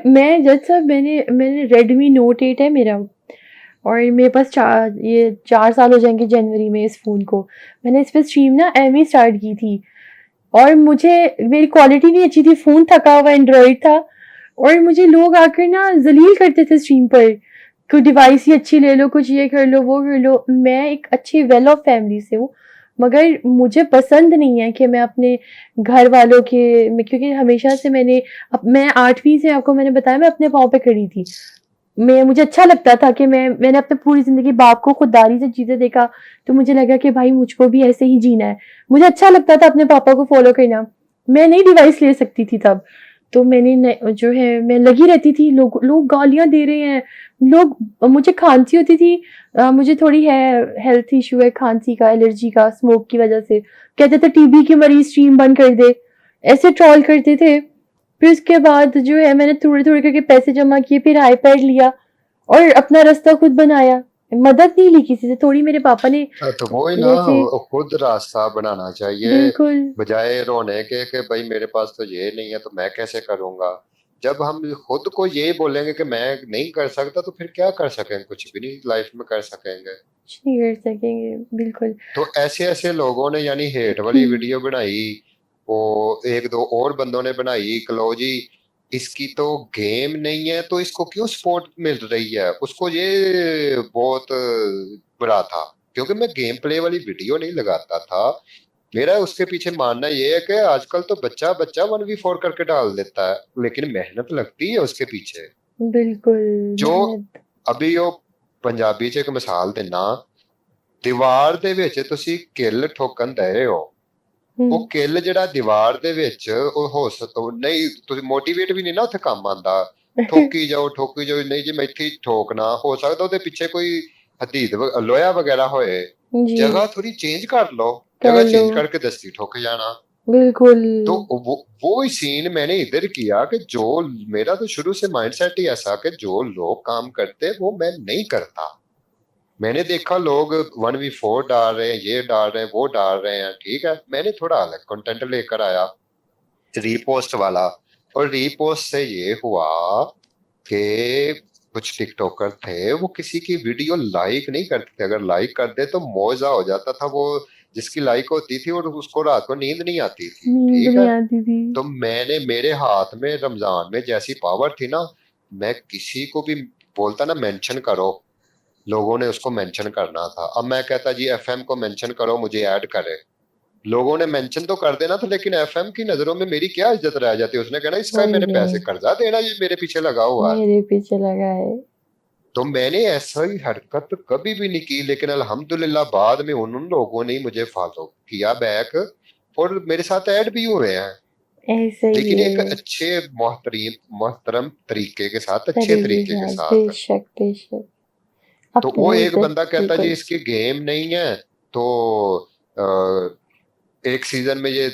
S1: मैं जज साहब मैंने रेडमी नोट 8 है मेरा और मेरे पास 4 साल हो जाएँगे जनवरी में इस फ़ोन को। मैंने इस पे स्ट्रीम ना एम ही स्टार्ट की थी और मुझे मेरी क्वालिटी नहीं अच्छी थी, फ़ोन थका हुआ एंड्रॉइड था और मुझे लोग आकर ना ज़लील करते थे स्ट्रीम पर, कोई डिवाइस ही अच्छी ले लो, कुछ ये कर लो, वो कर लो। मैं एक अच्छी वेल ऑफ फैमिली से हूँ, मगर मुझे पसंद नहीं है कि मैं अपने घर वालों के मैं क्योंकि हमेशा से मैं 8वीं से आपको मैंने बताया मैं अपने पाँव पे खड़ी थी। मैं मुझे अच्छा लगता था कि मैंने अपनी पूरी ज़िंदगी बाप को खुददारी से जीते देखा, तो मुझे लगा कि भाई मुझको भी ऐसे ही जीना है। मुझे अच्छा लगता था अपने पापा को फ़ॉलो करना। मैं नई डिवाइस ले सकती थी तब, तो मैंने न जो है मैं लगी रहती थी, लोग गालियाँ दे रहे हैं, लोग मुझे खाँसी होती थी, मुझे थोड़ी है हेल्थ इश्यू है खाँसी का, एलर्जी का, स्मोक की वज़ह से। कहते थे टीबी के मरीज़ स्ट्रीम बंद कर दे, ऐसे ट्रोल करते थे। फिर उसके बाद जो है मैंने थोड़े-थोड़े करके पैसे जमा किए, फिर आईपैड लिया और अपना रास्ता खुद बनाया। मदद नहीं ली किसी से, थोड़ी मेरे पापा ने
S2: तो वो ही ना,
S1: जैसे
S2: खुद रास्ता बनाना चाहिए,
S1: बिल्कुल,
S2: बजाय रोने के कि भाई मेरे पास तो ये नहीं है तो मैं कैसे करूंगा। जब हम खुद को ये बोलेंगे कि मैं नहीं कर सकता तो फिर क्या कर सकेंगे, कुछ भी नहीं लाइफ में कर सकेंगे।
S1: कुछ नहीं कर सकेंगे, बिल्कुल।
S2: तो ऐसे ऐसे लोगों ने यानी हेट वाली वीडियो बनाई, वो एक दो और बंदों ने बनाई, कलो जी इसकी तो गेम नहीं है तो इसको क्यों सपोर्ट मिल रही है, उसको ये बहुत बुरा था, क्योंकि मैं गेम प्ले वाली वीडियो नहीं लगाता था। मेरा उसके पीछे मानना ये है कि आजकल तो बच्चा बच्चा 1v4 करके डाल देता है, लेकिन मेहनत लगती है उसके पीछे।
S1: बिल्कुल,
S2: जो
S1: मेहनत
S2: अभी ਉਹ ਪੰਜਾਬੀ ਚ ਇੱਕ ਮਿਸਾਲ ਦਿੰਨਾ, ਦੀਵਾਰ ਦੇ ਵਿੱਚ ਤੁਸੀਂ ਕਿੱਲ ਠੋਕਣ ਦਏ ਹੋ, ਉਹ
S1: हम्म।
S2: ਕਿੱਲ ਜਿਹੜਾ ਦੀਵਾਰ ਦੇ ਵਿੱਚ ਉਹ ਹੋ ਸਕੋ ਨਹੀਂ, ਤੁਸੀਂ ਮੋਟੀਵੇਟ ਵੀ ਨਹੀਂ ਨਾ ਉੱਥੇ ਕੰਮ ਆਂਦਾ। ਠੋਕੀ ਜਾਓ, ਨਹੀਂ ਜੀ ਮੈਂ ਇੱਥੇ ਹੀ ਠੋਕਣਾ, ਹੋ ਸਕਦਾ ਉਹਦੇ ਪਿੱਛੇ ਕੋਈ ਹਦੀਦ ਲੋਹਾ ਵਗੈਰਾ ਹੋਏ।
S1: जी।
S2: जगह थोड़ी चेंज कर लो,
S1: कर
S2: जगह
S1: लो।
S2: चेंज करके दस्ती ठोक जाना।
S1: बिल्कुल।
S2: तो वो ही सीन मैंने इधर किया कि जो मेरा तो शुरू से माइंडसेट ही ऐसा कि जो लोग काम करते वो मैं नहीं करता। मैंने देखा लोग 1v4 डाल रहे हैं, ये डाल रहे हैं, वो डाल रहे हैं, ठीक है, मैंने थोड़ा अलग कंटेंट लेकर आया, रीपोस्ट वाला। और रीपोस्ट से ये हुआ कि कुछ टिकटॉकर थे वो किसी की वीडियो लाइक नहीं करते थे, अगर लाइक कर दे तो मौजा हो जाता था वो, जिसकी लाइक होती थी और उसको रात को नींद नहीं आती थी,
S1: नींद
S2: ठीक
S1: नहीं
S2: है।
S1: आती थी।
S2: तो मैंने, मेरे हाथ में रमजान में जैसी पावर थी ना, मैं किसी को भी बोलता ना मेंशन करो, लोगों ने उसको मेंशन करना था। अब मैं कहता जी एफएम को मेंशन करो मुझे ऐड करे, लोगों ने मेंशन तो कर देना था, लेकिन एफएम की नजरों में मेरी क्या इज्जत रह जाती, उसने कहना इसका
S1: वही
S2: मैंने
S1: है,
S2: पैसे कर्जा देना, ये मेरे पीछे लगा हुआ है।
S1: मेरे पीछे लगा है।
S2: तो मैंने ऐसा ही हरकत कभी भी नहीं की, लेकिन अल्हम्दुलिल्लाह बाद में उन लोगों ने मुझे फॉलो किया बैक और मेरे साथ ऐड भी हुए हैं,
S1: ऐसा ही
S2: लेकिन एक
S1: है।
S2: अच्छे मोहतरम तरीके के साथ, अच्छे
S1: तरीके
S2: तरीके के
S1: से,
S2: साथ।
S1: बेशक बेशक।
S2: तो वो
S1: अपनी
S2: एक
S1: इज्जत
S2: बंदा कहता जी
S1: बिल्कुल।
S2: इसकी गेम नहीं है, तो एक सीजन में ये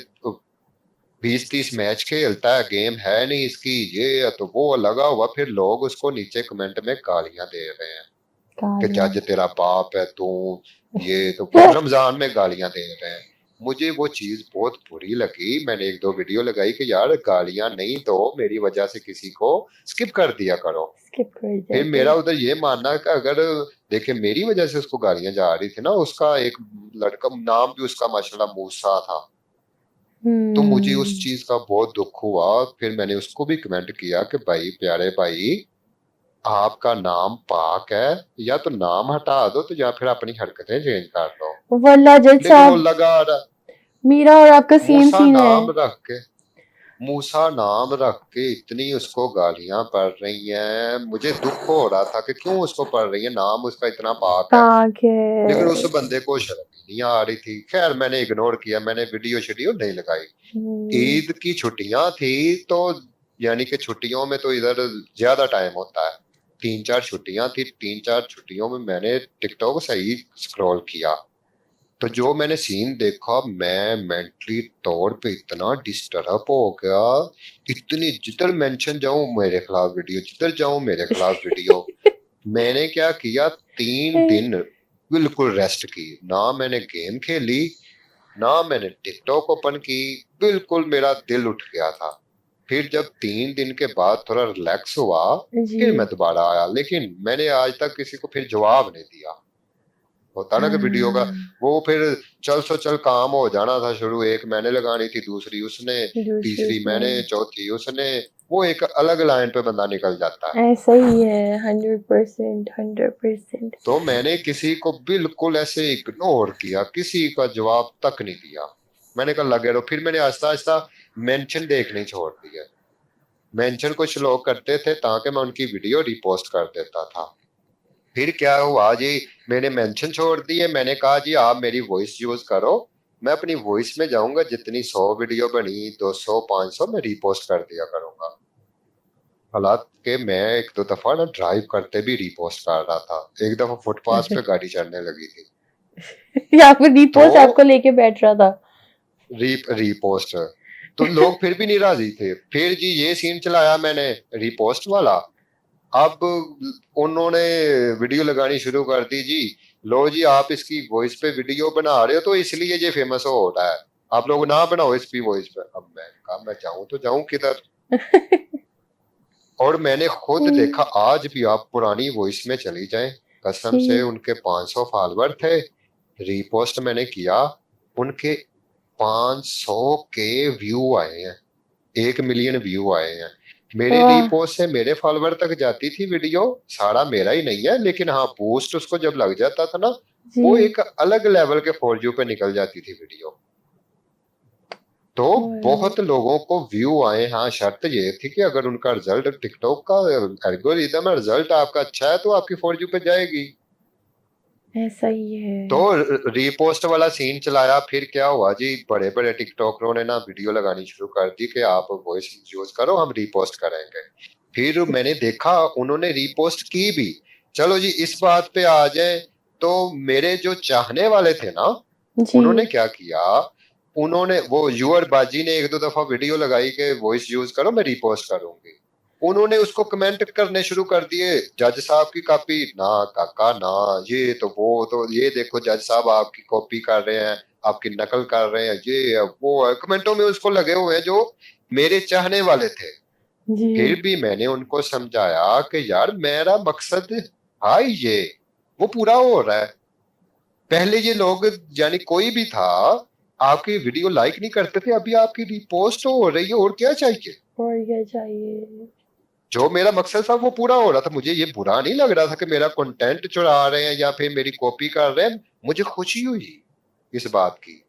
S2: 20-30 मैच खेलता है, गेम है नहीं इसकी, ये है तो वो लगा हुआ, फिर लोग उसको नीचे कमेंट में गालियां दे रहे हैं कि
S1: कालिया।
S2: जज तेरा बाप है तू, ये तो रमजान में गालियां दे रहे हैं। मुझे वो चीज बहुत बुरी लगी, मैंने एक दो वीडियो लगाई कि यार गालियां नहीं दो, मेरी वजह से किसी को स्किप कर दिया करो।
S1: स्किप कर
S2: फिर
S1: जाते
S2: मेरा
S1: हैं।
S2: उधर ये मानना है कि अगर देखे मेरी वजह से उसको गालियां जा रही थी ना, उसका एक लड़का नाम भी उसका माशाल्लाह मूसा था, तो मुझे उस
S1: हम्म।
S2: चीज का बहुत दुख हुआ। फिर मैंने उसको भी कमेंट किया कि भाई प्यारे भाई, आपका नाम पाक है, या तो नाम हटा दो तो या फिर अपनी हरकतें चेंज कर दो।
S1: वल्ला जज
S2: लेकिन वो
S1: साहब,
S2: लगा रहा,
S1: मेरा और आपका सेम
S2: मूसा
S1: सीन है।
S2: नाम रख के, मूसा नाम रख के इतनी उसको गालियां पड़ रही हैं, मुझे दुख हो रहा था कि क्यों उसको पड़ रही है, नाम उसका इतना पाक है।
S1: पाक
S2: लेकिन
S1: है।
S2: उस बंदे को शर्म ही नहीं आ रही थी। खैर मैंने इग्नोर किया, मैंने वीडियो शेडियो नहीं लगाई।
S1: हम्म।
S2: ईद की छुट्टियां थी तो, यानी कि छुट्टियों में तो इधर ज्यादा टाइम होता है, 3-4 छुट्टियां थी, 3-4 छुट्टियों में मैंने टिकटॉक सही स्क्रॉल किया। तो जो मैंने सीन देखा, मैं मेंटली तौर पे इतना डिस्टर्ब हो गया, इतनी जिधर मेंशन जाऊं मेरे खिलाफ वीडियो, जिधर जाऊं मेरे खिलाफ वीडियो। मैंने क्या किया, 3 दिन बिल्कुल रेस्ट की, ना मैंने गेम खेली, ना मैंने टिकटॉक ओपन की, बिल्कुल मेरा दिल उठ गया था। फिर जब 3 दिन के बाद थोड़ा रिलैक्स हुआ,
S1: जी।
S2: फिर मैं दोबारा आया, लेकिन मैंने आज तक किसी को फिर जवाब नहीं दिया। होता ना कि वीडियो का
S1: हाँ,
S2: वो फिर चल सो चल काम हो जाना था शुरू, एक मैंने लगानी थी, दूसरी उसने,
S1: दूसरी
S2: तीसरी
S1: उसने।
S2: मैंने, चौथी उसने, वो एक अलग लाइन पे बंदा निकल जाता है।
S1: ऐसा ही है, 100%, 100%।
S2: तो मैंने किसी को बिल्कुल ऐसे इग्नोर किया, किसी का जवाब तक नहीं दिया। मैंने कहा लगे रहो। फिर मैंने आहिस्ता आहिस्ता मेंशन देखने छोड़ दिए, मेंशन कुछ लोग करते थे ताकि मैं उनकी वीडियो रिपोस्ट कर देता था। फिर क्या हुआ जी, मैंने मेंशन छोड़ दिए, मैंने कहा जी आप मेरी वॉइस यूज करो, मैं अपनी वॉइस में जाऊंगा, जितनी 100 वीडियो बनी, 200 500 मैं रिपोस्ट कर दिया करूंगा। हालांकि मैं एक दो दफा ना ड्राइव करते भी रिपोस्ट कर रहा था, एक दफा फुटपाथ पे गाड़ी चढ़ने लगी थी,
S1: या फिर रिपोस्ट
S2: तो
S1: आपको लेके बैठ रहा था।
S2: रीपोस्ट, तो लोग फिर भी नहीं राजी थे। फिर जी ये सीन चलाया मैंने रिपोस्ट वाला। अब उन्होंने वीडियो लगानी शुरू कर दी जी, लो जी आप इसकी वॉइस पे वीडियो बना रहे हो तो इसलिए ये फेमस हो रहा है, आप लोग ना बनाओ इसकी वॉइस पे। अब मैं कहा मैं जाऊं तो जाऊं किधर। और मैंने खुद देखा, आज भी आप पुरानी वॉइस में चली जाएं, कसम से
S1: जी।
S2: उनके 500 फॉलोवर थे, रीपोस्ट मैंने किया, उनके 500 के व्यू आए हैं, 1 मिलियन व्यू आए हैं। मेरे
S1: वाह।
S2: रीपोस्ट से मेरे फॉलोवर तक जाती थी वीडियो, सारा मेरा ही नहीं है, लेकिन हाँ बूस्ट उसको जब लग जाता था ना,
S1: जी।
S2: वो एक अलग लेवल के फॉर यू पे निकल जाती थी वीडियो। तो
S1: और
S2: बहुत लोगों को व्यू आए, हाँ शर्त ये थी कि अगर उनका रिजल्ट, टिकटॉक का एल्गोरिदम है, रिजल्ट आपका अच्छा है तो आपकी फॉर यू पे जाएगी।
S1: ऐसा ही
S2: तो
S1: है।
S2: रीपोस्ट वाला सीन चलाया, फिर क्या हुआ जी, बड़े बड़े टिकटॉकरों ने ना वीडियो लगानी शुरू कर दी कि आप वॉइस यूज करो, हम रीपोस्ट करेंगे। फिर मैंने देखा उन्होंने रीपोस्ट की भी। चलो जी इस बात पे आ जाए, तो मेरे जो चाहने वाले थे ना,
S1: जी।
S2: उन्होंने क्या किया, उन्होंने वो यूअर बाजी ने एक दो दफा वीडियो लगाई कि वॉइस यूज करो मैं रीपोस्ट करूंगी, उन्होंने उसको कमेंट करने शुरू कर दिए, जज साहब की कॉपी ना काका ना, ये तो वो तो ये देखो जज साहब आपकी कॉपी कर रहे हैं, आपकी नकल कर रहे हैं, ये है, वो है, कमेंटों में उसको लगे हुए हैं जो मेरे चाहने वाले थे।
S1: जी।
S2: फिर भी मैंने उनको समझाया कि यार मेरा मकसद था ये, वो पूरा हो रहा है। पहले ये लोग, यानी कोई भी था, आपकी वीडियो लाइक नहीं करते थे, अभी आपकी रिपोस्ट हो रही है, और क्या चाहिए।
S1: और क्या चाहिए।
S2: जो मेरा मकसद था वो पूरा हो रहा था, मुझे ये बुरा नहीं लग रहा था कि मेरा कंटेंट चुरा रहे हैं या फिर मेरी कॉपी कर रहे हैं, मुझे खुशी हुई इस बात की।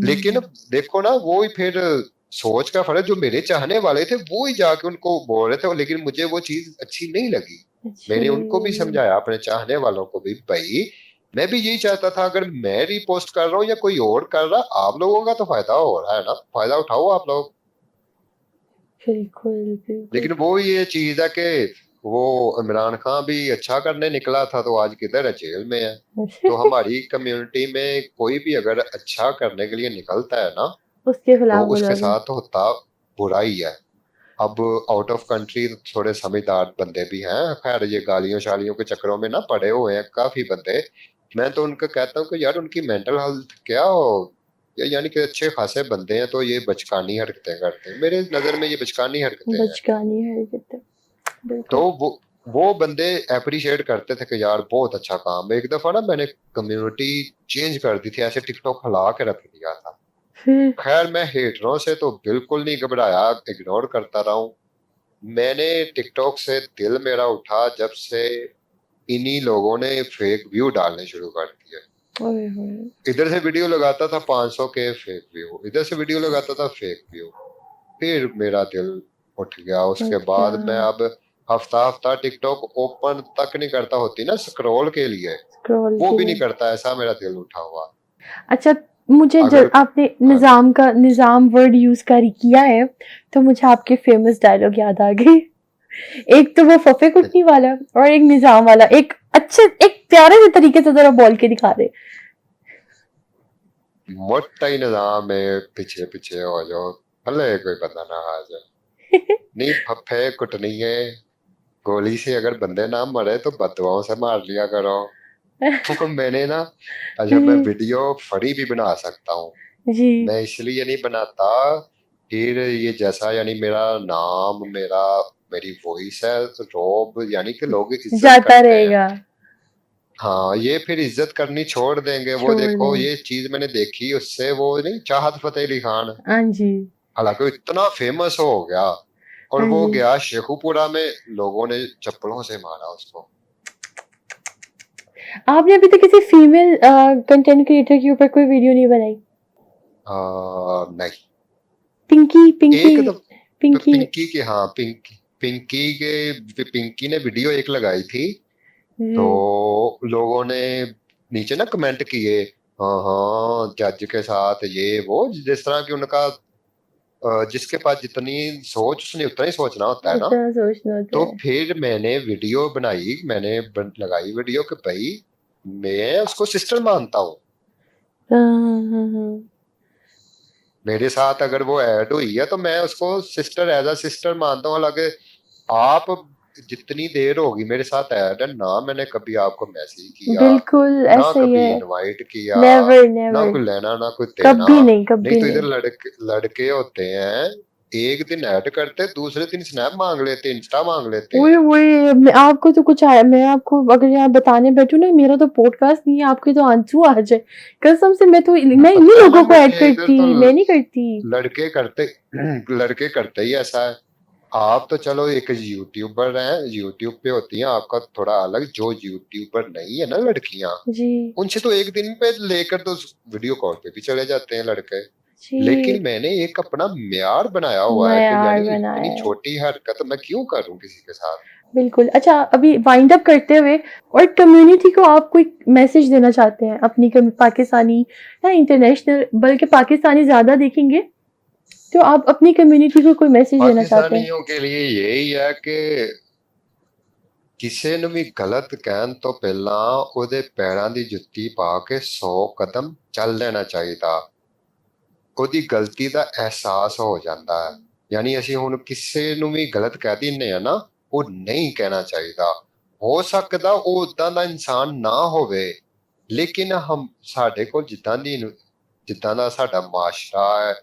S2: लेकिन
S1: हम्म।
S2: देखो ना, वो ही फिर सोच का फर्क, जो मेरे चाहने वाले थे वो ही जाके उनको बोल रहे थे, लेकिन मुझे वो चीज अच्छी नहीं लगी।
S1: अच्छी
S2: मैंने
S1: नहीं
S2: उनको भी
S1: लगी।
S2: समझाया, अपने चाहने वालों को भी, भाई मैं भी यही चाहता था, अगर मैं रिपोस्ट कर रहा हूँ या कोई और कर रहा, आप लोगों का तो फायदा हो रहा है ना, फायदा उठाओ आप लोग।
S1: बिल्कुल बिल्कुल।
S2: लेकिन वो ये चीज है कि वो इमरान खान भी अच्छा करने निकला था, तो आज किधर है, जेल में है। तो हमारी कम्युनिटी में कोई भी अगर अच्छा करने के लिए निकलता है ना,
S1: उसके
S2: तो
S1: खिलाफ हो
S2: उसके
S1: जाते हैं।
S2: साथ होता बुरा ही है। अब आउट ऑफ कंट्री थोड़े समझदार बंदे भी हैं, खैर ये गालियों शालियों के चक्करों में ना पड़े हुए हैं काफी बंदे। मैं तो उनको कहता हूँ कि यार उनकी मेंटल हेल्थ क्या हो, यानी कि अच्छे खासे बंदे हैं, तो ये बचकानी हरकतें करते हैं, मेरे नजर में ये बचकानी हरकतें हैं।
S1: बचकानी हरकत है।
S2: तो
S1: बिल्कुल।
S2: वो बंदे अप्रिशिएट करते थे कि यार बहुत अच्छा काम है। एक दफा ना मैंने कम्युनिटी चेंज कर दी थी, ऐसे टिकटॉक हिला के रख दिया था।
S1: फिर।
S2: खैर मैं हेटरों से तो बिल्कुल नहीं घबराया, इग्नोर करता रहा हूँ। मैंने टिकटॉक से दिल मेरा उठा जब से इन्हीं लोगों ने फेक व्यू डालने शुरू कर दिए।
S1: ओए होए।
S2: इधर से वीडियो लगाता था 500 के फेक व्यू, इधर से वीडियो लगाता था फेक व्यू। फिर मेरा दिल उठ गया, उसके
S1: उठ गया।
S2: बाद मैं अब हफ्ता हफ्ता टिकटॉक ओपन तक नहीं करता, होती ना स्क्रॉल के लिए,
S1: स्क्रॉल
S2: वो
S1: के
S2: भी नहीं
S1: लिए।
S2: करता, ऐसा मेरा दिल उठा हुआ।
S1: अच्छा। मुझे
S2: अगर
S1: आपने
S2: हाँ जी,
S1: निजाम वर्ड यूज कर किया है, तो मुझे आपके फेमस डायलॉग याद आ गए। एक तो वो फफे कुटनी वाला, और एक निजाम वाला, एक अच्छे एक प्यारे से तरीके से जरा बोल के दिखा दे।
S2: मोटा ही निजाम है, पीछे पीछे हो जाओ, भले कोई बंदा ना आ जाए, नहीं फफे कुटनी है, गोली से अगर बंदे ना मरे तो बददुआओं से मार लिया करो। तो मैंने ना, अच्छा मैं
S1: जी।
S2: वीडियो फनी भी बना सकता हूँ,
S1: जी।
S2: मैं इसलिए नहीं बनाता। फिर ये जैसा, यानी मेरा नाम, मेरी वॉइस है, रोब, यानी कि लोग इज्जत
S1: जाता
S2: करते हैं।
S1: रहेगा।
S2: हाँ ये फिर इज्जत करनी छोड़ देंगे, वो
S1: छोड़
S2: देखो
S1: दें।
S2: ये चीज मैंने देखी उससे, वो नहीं चाहत फतेह अली खान,
S1: हाँ जी।
S2: हालांकि वो इतना फेमस हो गया, और
S1: हाँ
S2: वो
S1: जी।
S2: गया शेखुपुरा में, लोगों ने चप्पलों से मारा उसको।
S1: आपने अभी तक किसी फीमेल कंटेंट क्रिएटर के ऊपर कोई वीडियो नहीं बनाई?
S2: नहीं,
S1: पिंकी पिंकी।
S2: एक तो
S1: पिंकी।
S2: पिंकी के, हाँ पिंकी ने वीडियो एक लगाई थी, तो
S1: जी।
S2: लोगों ने नीचे ना कमेंट किए, हाँ हाँ जज के साथ ये वो, जिस तरह की उनका जिसके पास जितनी सोच उसने उतना ही सोचना होता है ना।
S1: इतना सोचना होता
S2: तो
S1: है।
S2: फिर मैंने वीडियो बनाई, लगाई वीडियो कि भाई मैं उसको सिस्टर मानता हूँ,
S1: हाँ हाँ हाँ।
S2: मेरे साथ अगर वो ऐड हुई है तो मैं उसको सिस्टर, एज अ सिस्टर मानता हूँ। हालांकि आप जितनी देर होगी मेरे साथ ऐड है ना, मैंने कभी आपको मैसेज किया,
S1: बिल्कुल
S2: ना
S1: ऐसा ही
S2: कभी
S1: है।
S2: इनवाइट किया,
S1: नेवर
S2: ना
S1: नेवर।
S2: कोई लेना ना कोई देना।
S1: कभी नहीं,
S2: नहीं
S1: कभी
S2: तो
S1: नहीं।
S2: इधर लड़के लड़के होते हैं, एक दिन ऐड करते, दूसरे दिन स्नैप मांग लेते, इंस्टा मांग लेते
S1: वही
S2: हैं।
S1: वही, आपको तो कुछ आया, मैं आपको अगर यहाँ बताने बैठूं ना, मेरा तो पॉडकास्ट नहीं है, आपके तो आंसू आ जाए। कसम से, मैं इन्हीं
S2: पता है ना,
S1: लोगों को ऐड
S2: मुझे इधर तो
S1: करती, मैं नहीं करती।
S2: लड़के करते लड़के करते ही ऐसा है। आप तो चलो एक यूट्यूबर हैं, यूट्यूब पे होती हैं, आपका थोड़ा अलग, जो यूट्यूबर नहीं है ना लड़कियां,
S1: जी।
S2: उनसे तो एक दिन पे लेकर तो वीडियो कॉल पे भी चले जाते हैं लड़के। लेकिन
S1: जी।
S2: मैंने एक अपना म्यार बनाया हुआ है कि
S1: मयार
S2: यानी इतनी
S1: बनाया है।
S2: छोटी हरकत मैं क्यों करूं किसी के साथ।
S1: बिल्कुल। अच्छा, अभी वाइंड अप करते हुए और कम्युनिटी को आप कोई मैसेज देना चाहते हैं अपनी पाकिस्तानी या इंटरनेशनल, बल्कि पाकिस्तानी ज़्यादा देखेंगे, तो आप अपनी कम्युनिटी को कोई मैसेज देना चाहते हैं?
S2: पाकिस्तानियों के लिए यही है कि ਕਿਸੇ ਨੂੰ ਵੀ ਗਲਤ ਕਹਿਣ ਤੋਂ ਪਹਿਲਾਂ ਉਹਦੇ ਪੈਰਾਂ ਦੀ ਜੁੱਤੀ ਪਾ ਕੇ 100 ਕਦਮ ਚੱਲ ਲੈਣਾ ਚਾਹੀਦਾ। ਉਹਦੀ ਗਲਤੀ ਦਾ ਅਹਿਸਾਸ ਹੋ ਜਾਂਦਾ ਹੈ। ਯਾਨੀ ਅਸੀਂ ਹੁਣ ਕਿਸੇ ਨੂੰ ਵੀ ਗਲਤ ਕਹਿ ਦਿੰਦੇ ਆ ਨਾ, ਉਹ ਨਹੀਂ ਕਹਿਣਾ ਚਾਹੀਦਾ। ਹੋ ਸਕਦਾ ਉਹ ਉਦਾਂ ਦਾ ਇਨਸਾਨ ਨਾ ਹੋਵੇ, ਲੇਕਿਨ ਸਾਡੇ ਕੋਲ ਜਿੱਦਾਂ ਦਾ ਸਾਡਾ ਮਾਸ਼ਰਾ ਹੈ,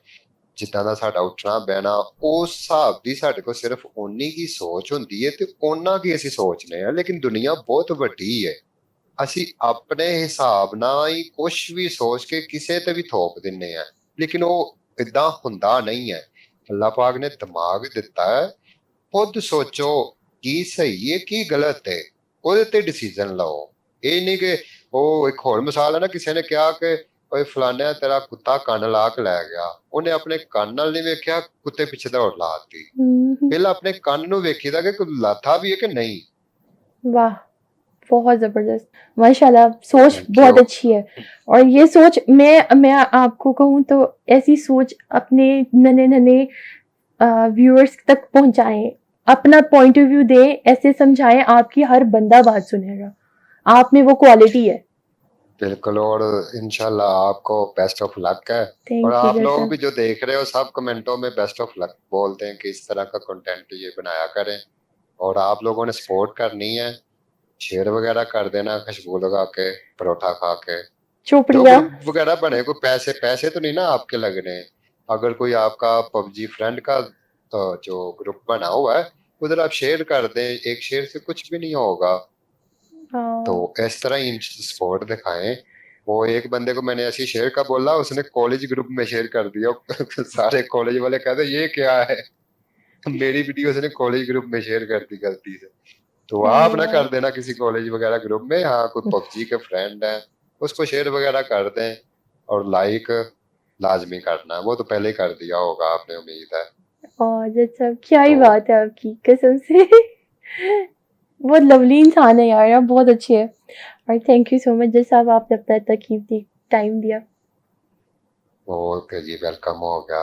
S2: ਜਿੱਦਾਂ ਦਾ ਸਾਡਾ ਉੱਠਣਾ ਬਹਿਣਾ, ਉਸ ਹਿਸਾਬ ਦੀ ਸਾਡੇ ਕੋਲ ਸਿਰਫ ਓਨੀ ਕੀ ਸੋਚ ਹੁੰਦੀ ਹੈ ਤੇ ਓਨਾ ਕੀ ਅਸੀਂ ਸੋਚਨੇ ਆ। ਲੇਕਿਨ ਦੁਨੀਆ ਬਹੁਤ ਵੱਡੀ ਹੈ, ਅਸੀਂ ਆਪਣੇ ਹਿਸਾਬ ਨਾਲ ਹੀ ਕੁਛ ਵੀ ਸੋਚ ਕੇ ਕਿਸੇ ਤੇ ਵੀ ਥੋਪ ਦਿੰਨੇ ਆ, ਲੇਕਿਨ ਉਹ ਇਦਾਂ ਹੁੰਦਾ ਨਹੀਂ ਹੈ। ਅੱਲਾਹ ਪਾਕ ਨੇ ਦਿਮਾਗ ਦਿੱਤਾ ਹੈ, ਖੁਦ ਸੋਚੋ ਕੀ ਸਹੀ ਹੈ ਕੀ ਗਲਤ ਹੈ, ਉਹਦੇ ਤੇ ਡਿਸੀਜਨ ਲਓ। ਇਹ ਨਹੀਂ ਕਿ ਉਹ ਇੱਕ ਹੋਰ ਮਿਸਾਲ ਹੈ ਨਾ, ਕਿਸੇ ਨੇ ਕਿਹਾ ਕਿ ਓਏ ਫਲਾਨਿਆ ਤੇਰਾ ਕੁੱਤਾ ਕੰਨ ਲਾ ਕੇ ਲੈ ਗਿਆ, ਉਹਨੇ ਆਪਣੇ ਕੰਨ ਨਾਲ ਨਹੀਂ ਵੇਖਿਆ, ਕੁੱਤੇ ਪਿੱਛੇ ਦੌੜ ਲਾਤੀ।
S1: हुँ, हुँ।
S2: ਪਹਿਲਾਂ ਆਪਣੇ ਕੰਨ ਨੂੰ ਵੇਖੀਦਾ ਕਿ ਕੋਈ ਲਾਥਾ ਵੀ ਹੈ ਕਿ ਨਹੀਂ।
S1: वाह! बहुत ज़बरदस्त। माशाल्लाह, सोच
S2: थैंक यू।
S1: बहुत अच्छी है। और ये सोच मैं आपको कहूँ तो ऐसी सोच अपने नन्हे-नन्हे व्यूअर्स तक पहुँचाएँ। अपना पॉइंट ऑफ व्यू दें, ऐसे समझाएँ आपकी हर बंदा बात सुनेगा। आप में वो क्वालिटी है।
S2: बिल्कुल, और इंशाल्लाह आपको बेस्ट ऑफ लक है। और
S1: थैंक यू
S2: आप लोग
S1: जज़ा।
S2: भी जो देख रहे हो सब कमेंटों में बेस्ट ऑफ लक बोलते हैं कि इस तरह का कंटेंट ये बनाया करें। और आप लोगों ने सपोर्ट करनी है, शेयर वगैरह कर देना, खुशबू लगा के, परोठा खा के। जो
S1: शुक्रिया।
S2: ग्रुप वगैरह बने, कोई पैसे पैसे तो नहीं ना आपके लगने। अगर कोई आपका पबजी फ्रेंड का जो ग्रुप बना हुआ है, उधर आप शेयर कर दें, एक शेयर से कुछ भी नहीं होगा। तो
S1: हाँ।
S2: इस तरह ही सपोर्ट दिखाएं। वो एक बंदे को मैंने ऐसी शेयर का बोला, उसने कॉलेज ग्रुप में शेयर कर दिया। सारे कॉलेज वाले कहते ये क्या है, मेरी वीडियो उसने कॉलेज ग्रुप में शेयर कर दी गलती से। तो
S1: अरे
S2: आप ना
S1: यार!
S2: कर देना किसी कॉलेज वगैरह ग्रुप में। हाँ, कोई पबजी के फ्रेंड है उसको शेयर वगैरह कर दें, और लाइक लाजमी करना है, वो तो पहले ही कर दिया होगा आपने, उम्मीद है।
S1: और जज़ा, क्या ही
S2: तो
S1: बात है आपकी, कसम से। बहुत लवली इंसान है यार, आप बहुत अच्छे हैं। और थैंक यू सो मच जज़ साहब, आपने अपना तकीफ दी, टाइम दिया।
S2: ओके जी, वेलकम हो गया।